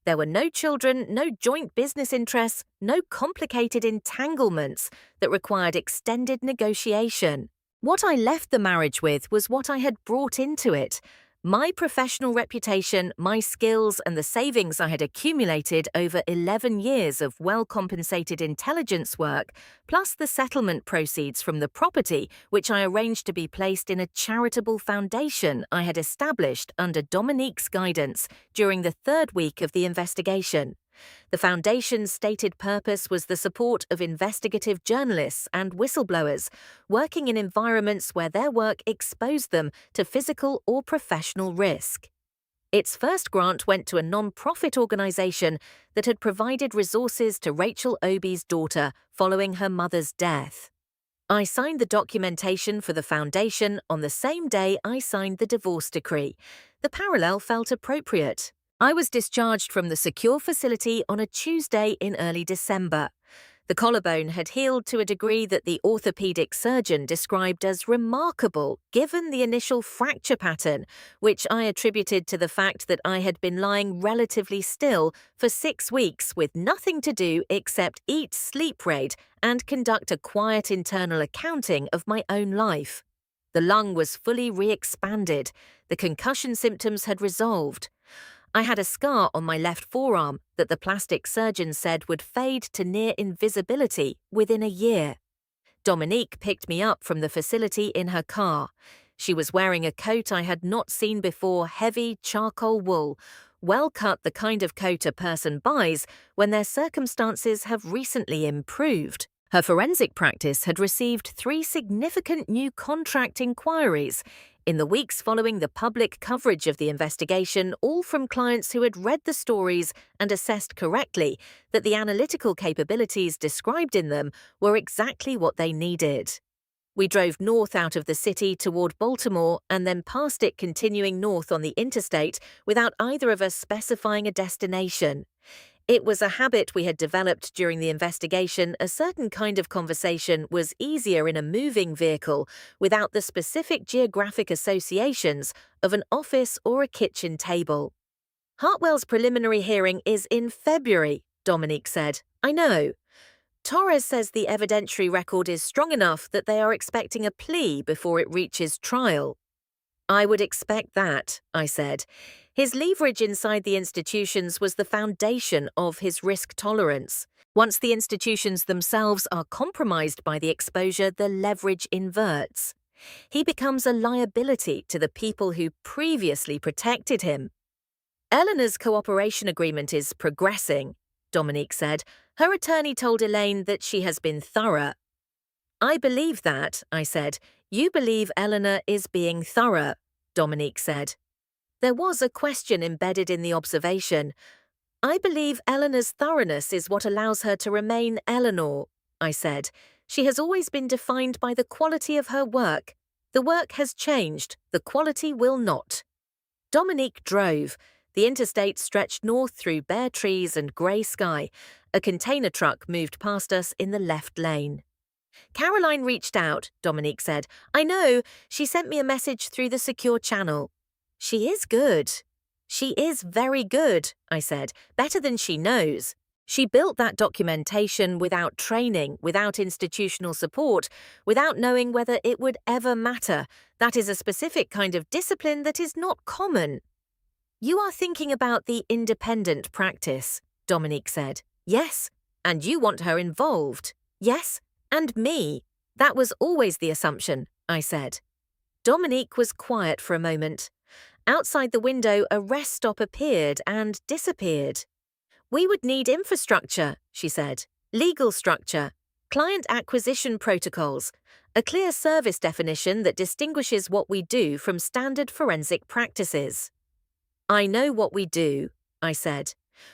A: There were no children, no joint business interests, no complicated entanglements that required extended negotiation. What I left the marriage with was what I had brought into it: my professional reputation, my skills, and the savings I had accumulated over 11 years of well-compensated intelligence work, plus the settlement proceeds from the property, which I arranged to be placed in a charitable foundation I had established under Dominique's guidance during the 3rd week of the investigation. The foundation's stated purpose was the support of investigative journalists and whistleblowers working in environments where their work exposed them to physical or professional risk. Its first grant went to a non-profit organization that had provided resources to Rachel Obie's daughter following her mother's death. I signed the documentation for the foundation on the same day I signed the divorce decree. The parallel felt appropriate. I was discharged from the secure facility on a Tuesday in early December. The collarbone had healed to a degree that the orthopedic surgeon described as remarkable given the initial fracture pattern, which I attributed to the fact that I had been lying relatively still for 6 weeks with nothing to do except eat, sleep, raid, and conduct a quiet internal accounting of my own life. The lung was fully re-expanded. The concussion symptoms had resolved. I had a scar on my left forearm that the plastic surgeon said would fade to near invisibility within a year. Dominique picked me up from the facility in her car. She was wearing a coat I had not seen before, heavy charcoal wool, well cut, the kind of coat a person buys when their circumstances have recently improved. Her forensic practice had received 3 significant new contract inquiries in the weeks following the public coverage of the investigation, all from clients who had read the stories and assessed correctly that the analytical capabilities described in them were exactly what they needed. We drove north out of the city toward Baltimore and then past it, continuing north on the interstate without either of us specifying a destination. It was a habit we had developed during the investigation. A certain kind of conversation was easier in a moving vehicle without the specific geographic associations of an office or a kitchen table. Hartwell's preliminary hearing is in February, Dominique said. I know. Torres says the evidentiary record is strong enough that they are expecting a plea before it reaches trial. I would expect that, I said. His leverage inside the institutions was the foundation of his risk tolerance. Once the institutions themselves are compromised by the exposure, the leverage inverts. He becomes a liability to the people who previously protected him. Eleanor's cooperation agreement is progressing, Dominique said. Her attorney told Elaine that she has been thorough. I believe that, I said. You believe Eleanor is being thorough, Dominique said. There was a question embedded in the observation. I believe Eleanor's thoroughness is what allows her to remain Eleanor, I said. She has always been defined by the quality of her work. The work has changed. The quality will not. Dominique drove. The interstate stretched north through bare trees and grey sky. A container truck moved past us in the left lane. Caroline reached out, Dominique said. I know. She sent me a message through the secure channel. She is good. She is very good, I said. Better than she knows. She built that documentation without training, without institutional support, without knowing whether it would ever matter. That is a specific kind of discipline that is not common. You are thinking about the independent practice, Dominique said. Yes, and you want her involved. Yes, and me. That was always the assumption, I said. Dominique was quiet for a moment. Outside the window, a rest stop appeared and disappeared. We would need infrastructure, she said. Legal structure, client acquisition protocols, a clear service definition that distinguishes what we do from standard forensic practices. I know what we do, I said.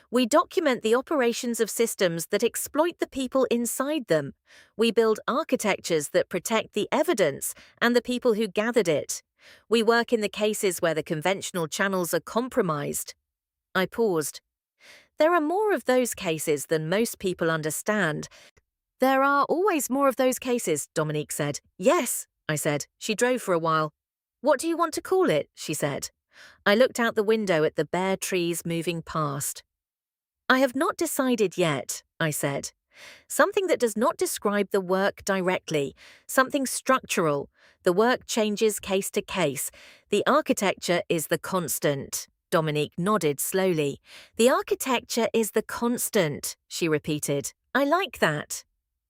A: We document the operations of systems that exploit the people inside them. We build architectures that protect the evidence and the people who gathered it. We work in the cases where the conventional channels are compromised. I paused. There are more of those cases than most people understand. There are always more of those cases, Dominique said. Yes, I said. She drove for a while. What do you want to call it? She said. I looked out the window at the bare trees moving past. I have not decided yet, I said. Something that does not describe the work directly, something structural. The work changes case to case. The architecture is the constant. Dominique nodded slowly. The architecture is the constant, she repeated. I like that.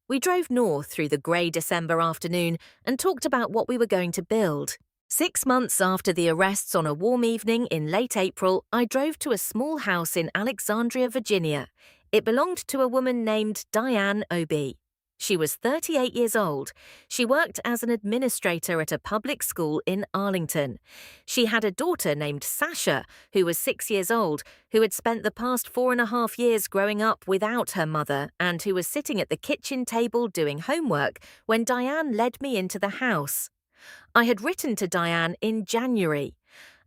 A: We drove north through the grey December afternoon and talked about what we were going to build. 6 months after the arrests on a warm evening in late April, I drove to a small house in Alexandria, Virginia. It belonged to a woman named Diane Obi. She was 38 years old. She worked as an administrator at a public school in Arlington. She had a daughter named Sasha, who was 6 years old, who had spent the past 4.5 years growing up without her mother and who was sitting at the kitchen table doing homework when Diane led me into the house. I had written to Diane in January.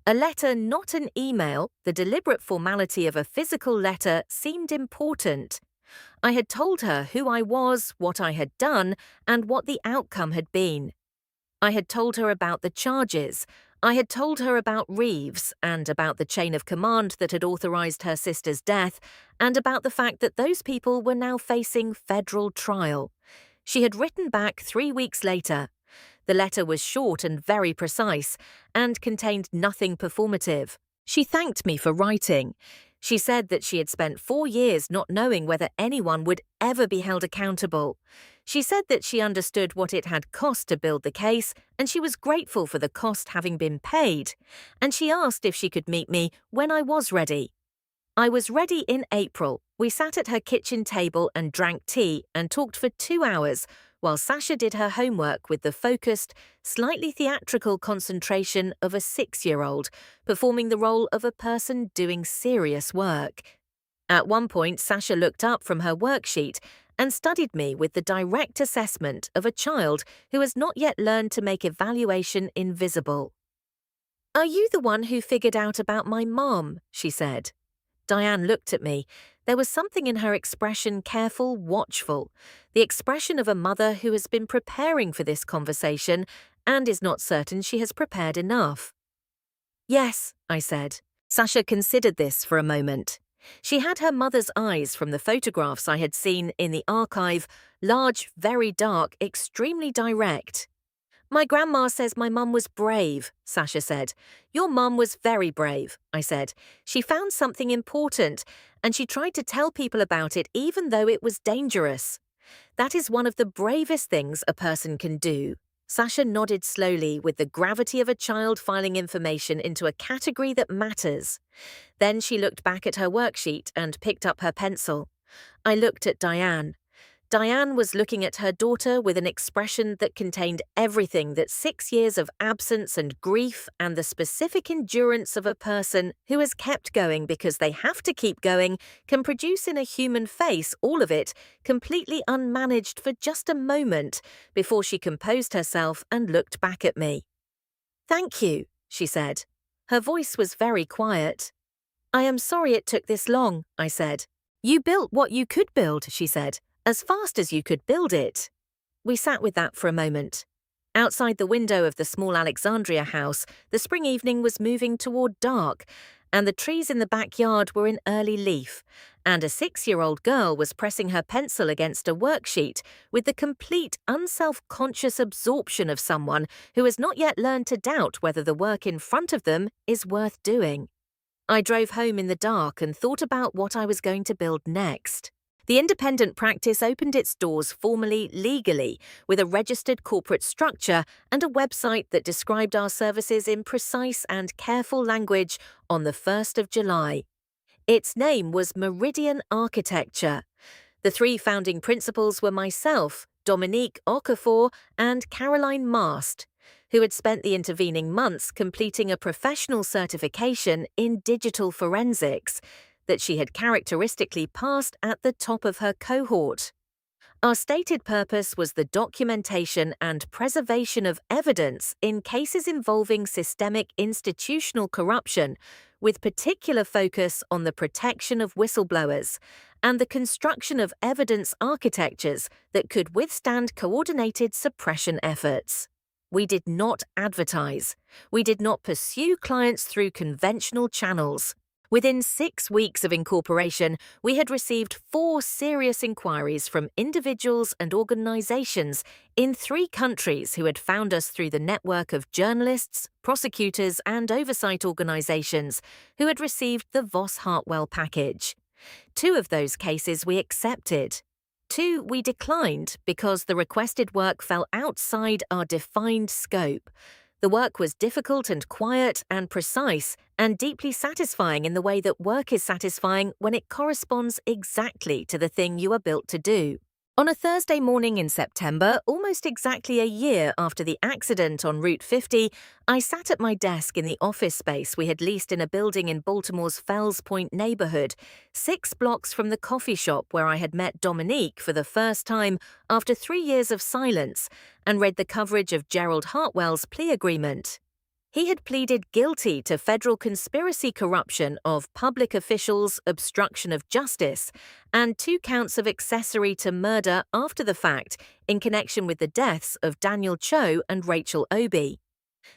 A: A letter, not an email, the deliberate formality of a physical letter seemed important. I had told her who I was, what I had done, and what the outcome had been. I had told her about the charges. I had told her about Reeves and about the chain of command that had authorized her sister's death and about the fact that those people were now facing federal trial. She had written back 3 weeks later. The letter was short and very precise and contained nothing performative. She thanked me for writing. She said that she had spent 4 years not knowing whether anyone would ever be held accountable. She said that she understood what it had cost to build the case, and she was grateful for the cost having been paid. And she asked if she could meet me when I was ready. I was ready in April. We sat at her kitchen table and drank tea and talked for 2 hours, while Sasha did her homework with the focused, slightly theatrical concentration of a 6-year-old, performing the role of a person doing serious work. At one point, Sasha looked up from her worksheet and studied me with the direct assessment of a child who has not yet learned to make evaluation invisible. "Are you the one who figured out about my mom?" she said. Diane looked at me. There was something in her expression careful, watchful, the expression of a mother who has been preparing for this conversation and is not certain she has prepared enough. "Yes," I said. Sasha considered this for a moment. She had her mother's eyes from the photographs I had seen in the archive, large, very dark, extremely direct. "My grandma says my mum was brave," Sasha said. "Your mum was very brave," I said. "She found something important, and she tried to tell people about it even though it was dangerous. That is one of the bravest things a person can do." Sasha nodded slowly with the gravity of a child filing information into a category that matters. Then she looked back at her worksheet and picked up her pencil. I looked at Diane. Diane was looking at her daughter with an expression that contained everything that 6 years of absence and grief and the specific endurance of a person who has kept going because they have to keep going can produce in a human face, all of it, completely unmanaged for just a moment before she composed herself and looked back at me. "Thank you," she said. Her voice was very quiet. "I am sorry it took this long," I said. "You built what you could build," she said. "As fast as you could build it." We sat with that for a moment. Outside the window of the small Alexandria house, the spring evening was moving toward dark, and the trees in the backyard were in early leaf, and a 6-year-old girl was pressing her pencil against a worksheet with the complete unself-conscious absorption of someone who has not yet learned to doubt whether the work in front of them is worth doing. I drove home in the dark and thought about what I was going to build next. The independent practice opened its doors formally, legally, with a registered corporate structure and a website that described our services in precise and careful language on the 1st of July. Its name was Meridian Architecture. The 3 founding principals were myself, Dominique Okafor, and Caroline Mast, who had spent the intervening months completing a professional certification in digital forensics that she had characteristically passed at the top of her cohort. Our stated purpose was the documentation and preservation of evidence in cases involving systemic institutional corruption, with particular focus on the protection of whistleblowers and the construction of evidence architectures that could withstand coordinated suppression efforts. We did not advertise. We did not pursue clients through conventional channels. Within 6 weeks of incorporation, we had received 4 serious inquiries from individuals and organizations in 3 countries who had found us through the network of journalists, prosecutors, and oversight organizations who had received the Voss Hartwell package. 2 of those cases we accepted. 2 we declined because the requested work fell outside our defined scope. The work was difficult and quiet and precise and deeply satisfying in the way that work is satisfying when it corresponds exactly to the thing you are built to do. On a Thursday morning in September, almost exactly a year after the accident on Route 50, I sat at my desk in the office space we had leased in a building in Baltimore's Fells Point neighborhood, 6 blocks from the coffee shop where I had met Dominique for the first time after 3 years of silence, and read the coverage of Gerald Hartwell's plea agreement. He had pleaded guilty to federal conspiracy corruption of public officials, obstruction of justice, and 2 counts of accessory to murder after the fact in connection with the deaths of Daniel Cho and Rachel Obi.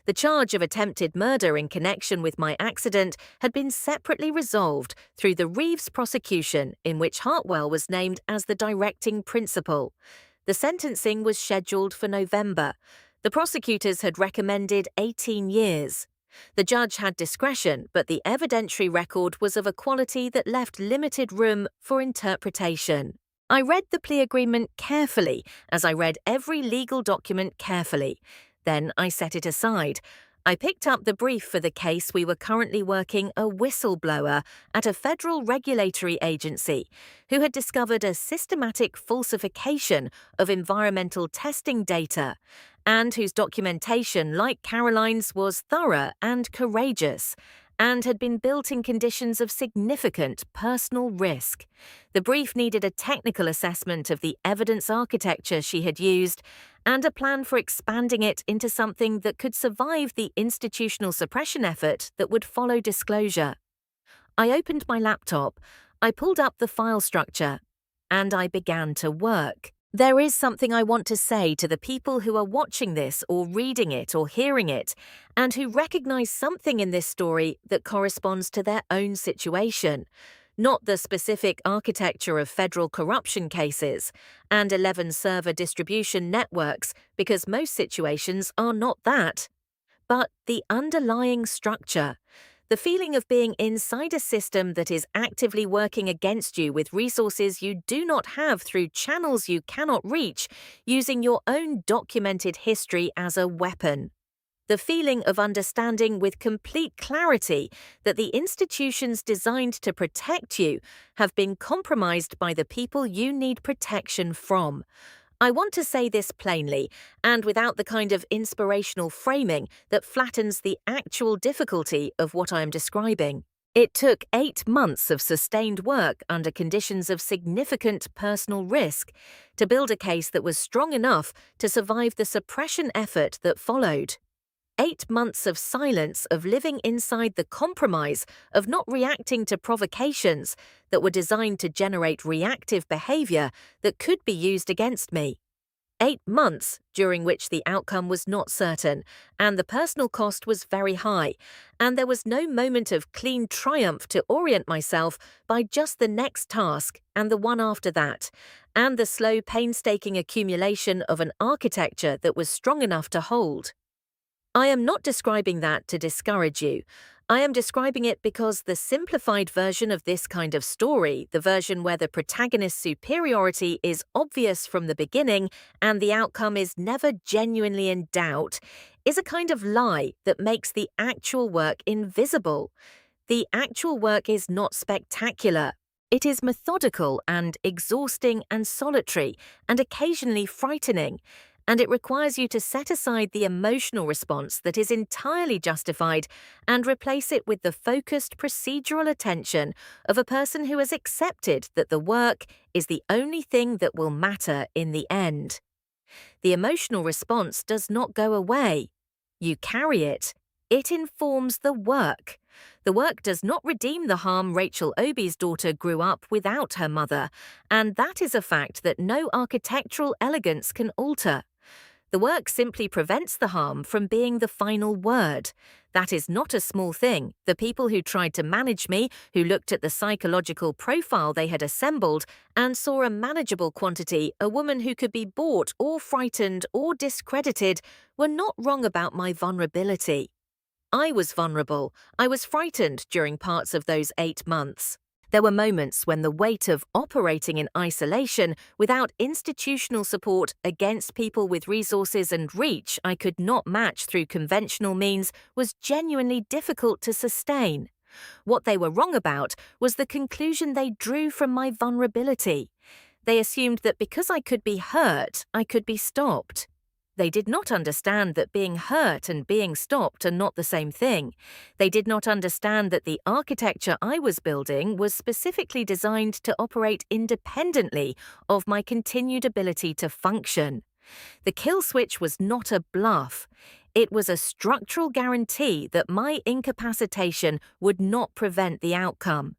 A: The charge of attempted murder in connection with my accident had been separately resolved through the Reeves prosecution, in which Hartwell was named as the directing principal. The sentencing was scheduled for November. The prosecutors had recommended 18 years. The judge had discretion, but the evidentiary record was of a quality that left limited room for interpretation. I read the plea agreement carefully, as I read every legal document carefully. Then I set it aside. I picked up the brief for the case we were currently working a whistleblower at a federal regulatory agency who had discovered a systematic falsification of environmental testing data, and whose documentation, like Caroline's, was thorough and courageous, and had been built in conditions of significant personal risk. The brief needed a technical assessment of the evidence architecture she had used, and a plan for expanding it into something that could survive the institutional suppression effort that would follow disclosure. I opened my laptop, I pulled up the file structure, and I began to work. There is something I want to say to the people who are watching this or reading it or hearing it, and who recognize something in this story that corresponds to their own situation. Not the specific architecture of federal corruption cases and 11 server distribution networks, because most situations are not that, but the underlying structure. The feeling of being inside a system that is actively working against you with resources you do not have through channels you cannot reach, using your own documented history as a weapon. The feeling of understanding with complete clarity that the institutions designed to protect you have been compromised by the people you need protection from. I want to say this plainly, and without the kind of inspirational framing that flattens the actual difficulty of what I am describing. It took 8 months of sustained work under conditions of significant personal risk to build a case that was strong enough to survive the suppression effort that followed. 8 months of silence, of living inside the compromise, of not reacting to provocations that were designed to generate reactive behavior that could be used against me. 8 months during which the outcome was not certain, and the personal cost was very high, and there was no moment of clean triumph to orient myself by just the next task and the one after that, and the slow, painstaking accumulation of an architecture that was strong enough to hold. I am not describing that to discourage you. I am describing it because the simplified version of this kind of story, the version where the protagonist's superiority is obvious from the beginning and the outcome is never genuinely in doubt, is a kind of lie that makes the actual work invisible. The actual work is not spectacular. It is methodical and exhausting and solitary and occasionally frightening. And it requires you to set aside the emotional response that is entirely justified and replace it with the focused procedural attention of a person who has accepted that the work is the only thing that will matter in the end. The emotional response does not go away. You carry it. It informs the work. The work does not redeem the harm Rachel Obi's daughter grew up without her mother, and that is a fact that no architectural elegance can alter. The work simply prevents the harm from being the final word. That is not a small thing. The people who tried to manage me, who looked at the psychological profile they had assembled and saw a manageable quantity, a woman who could be bought or frightened or discredited, were not wrong about my vulnerability. I was vulnerable. I was frightened during parts of those 8 months. There were moments when the weight of operating in isolation without institutional support against people with resources and reach I could not match through conventional means was genuinely difficult to sustain. What they were wrong about was the conclusion they drew from my vulnerability. They assumed that because I could be hurt, I could be stopped. They did not understand that being hurt and being stopped are not the same thing. They did not understand that the architecture I was building was specifically designed to operate independently of my continued ability to function. The kill switch was not a bluff. It was a structural guarantee that my incapacitation would not prevent the outcome.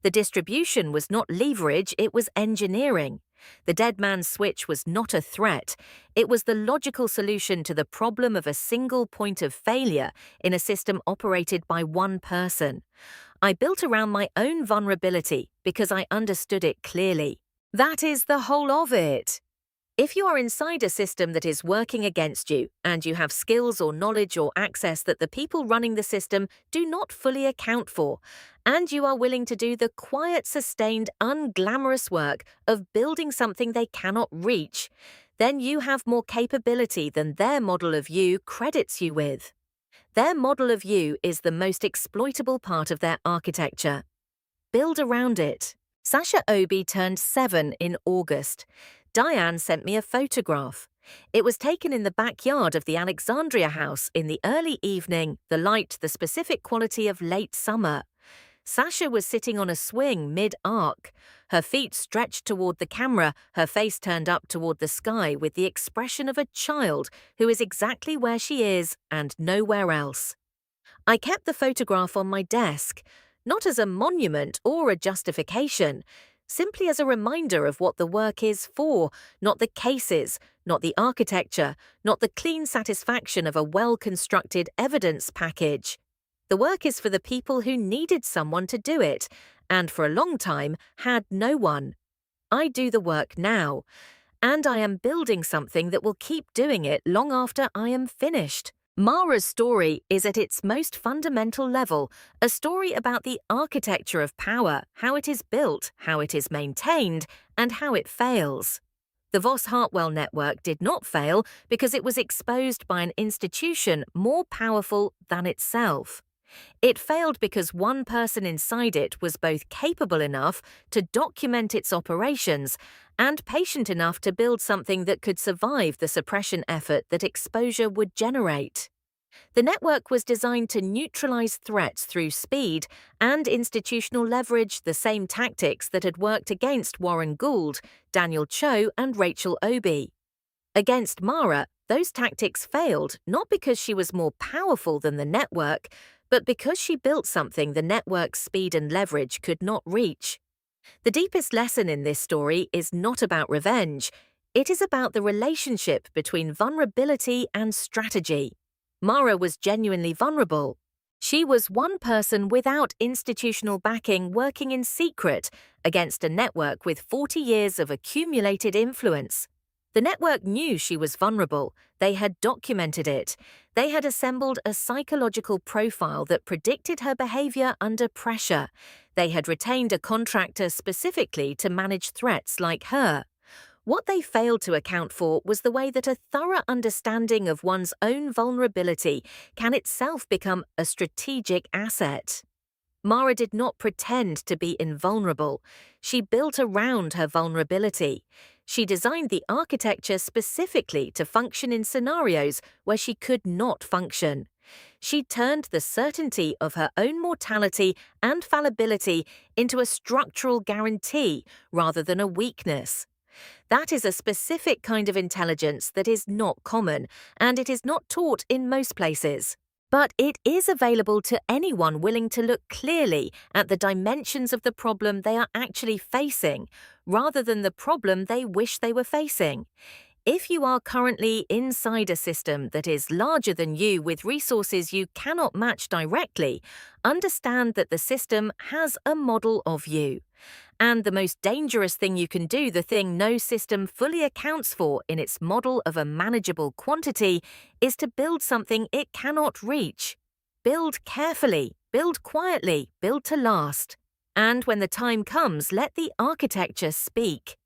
A: The distribution was not leverage, it was engineering. The dead man's switch was not a threat. It was the logical solution to the problem of a single point of failure in a system operated by one person. I built around my own vulnerability because I understood it clearly. That is the whole of it. If you are inside a system that is working against you, and you have skills or knowledge or access that the people running the system do not fully account for, and you are willing to do the quiet, sustained, unglamorous work of building something they cannot reach, then you have more capability than their model of you credits you with. Their model of you is the most exploitable part of their architecture. Build around it. Sasha Obi turned 7 in August. Diane sent me a photograph. It was taken in the backyard of the Alexandria house in the early evening, the light the specific quality of late summer. Sasha was sitting on a swing mid-arc, her feet stretched toward the camera, her face turned up toward the sky with the expression of a child who is exactly where she is and nowhere else. I kept the photograph on my desk, not as a monument or a justification, simply as a reminder of what the work is for, not the cases, not the architecture, not the clean satisfaction of a well-constructed evidence package. The work is for the people who needed someone to do it, and for a long time had no one. I do the work now, and I am building something that will keep doing it long after I am finished. Mara's story is at its most fundamental level a story about the architecture of power, how it is built, how it is maintained, and how it fails. The Voss-Hartwell network did not fail because it was exposed by an institution more powerful than itself. It failed because one person inside it was both capable enough to document its operations and patient enough to build something that could survive the suppression effort that exposure would generate. The network was designed to neutralize threats through speed and institutional leverage, the same tactics that had worked against Warren Gould, Daniel Cho, and Rachel Obi. Against Mara, those tactics failed not because she was more powerful than the network, but because she built something the network's speed and leverage could not reach. The deepest lesson in this story is not about revenge. It is about the relationship between vulnerability and strategy. Mara was genuinely vulnerable. She was one person without institutional backing working in secret against a network with 40 years of accumulated influence. The network knew she was vulnerable. They had documented it. They had assembled a psychological profile that predicted her behavior under pressure. They had retained a contractor specifically to manage threats like her. What they failed to account for was the way that a thorough understanding of one's own vulnerability can itself become a strategic asset. Mara did not pretend to be invulnerable. She built around her vulnerability. She designed the architecture specifically to function in scenarios where she could not function. She turned the certainty of her own mortality and fallibility into a structural guarantee rather than a weakness. That is a specific kind of intelligence that is not common, and it is not taught in most places. But it is available to anyone willing to look clearly at the dimensions of the problem they are actually facing, rather than the problem they wish they were facing. If you are currently inside a system that is larger than you with resources you cannot match directly, understand that the system has a model of you. And the most dangerous thing you can do, the thing no system fully accounts for in its model of a manageable quantity, is to build something it cannot reach. Build carefully, build quietly, build to last. And when the time comes, let the architecture speak.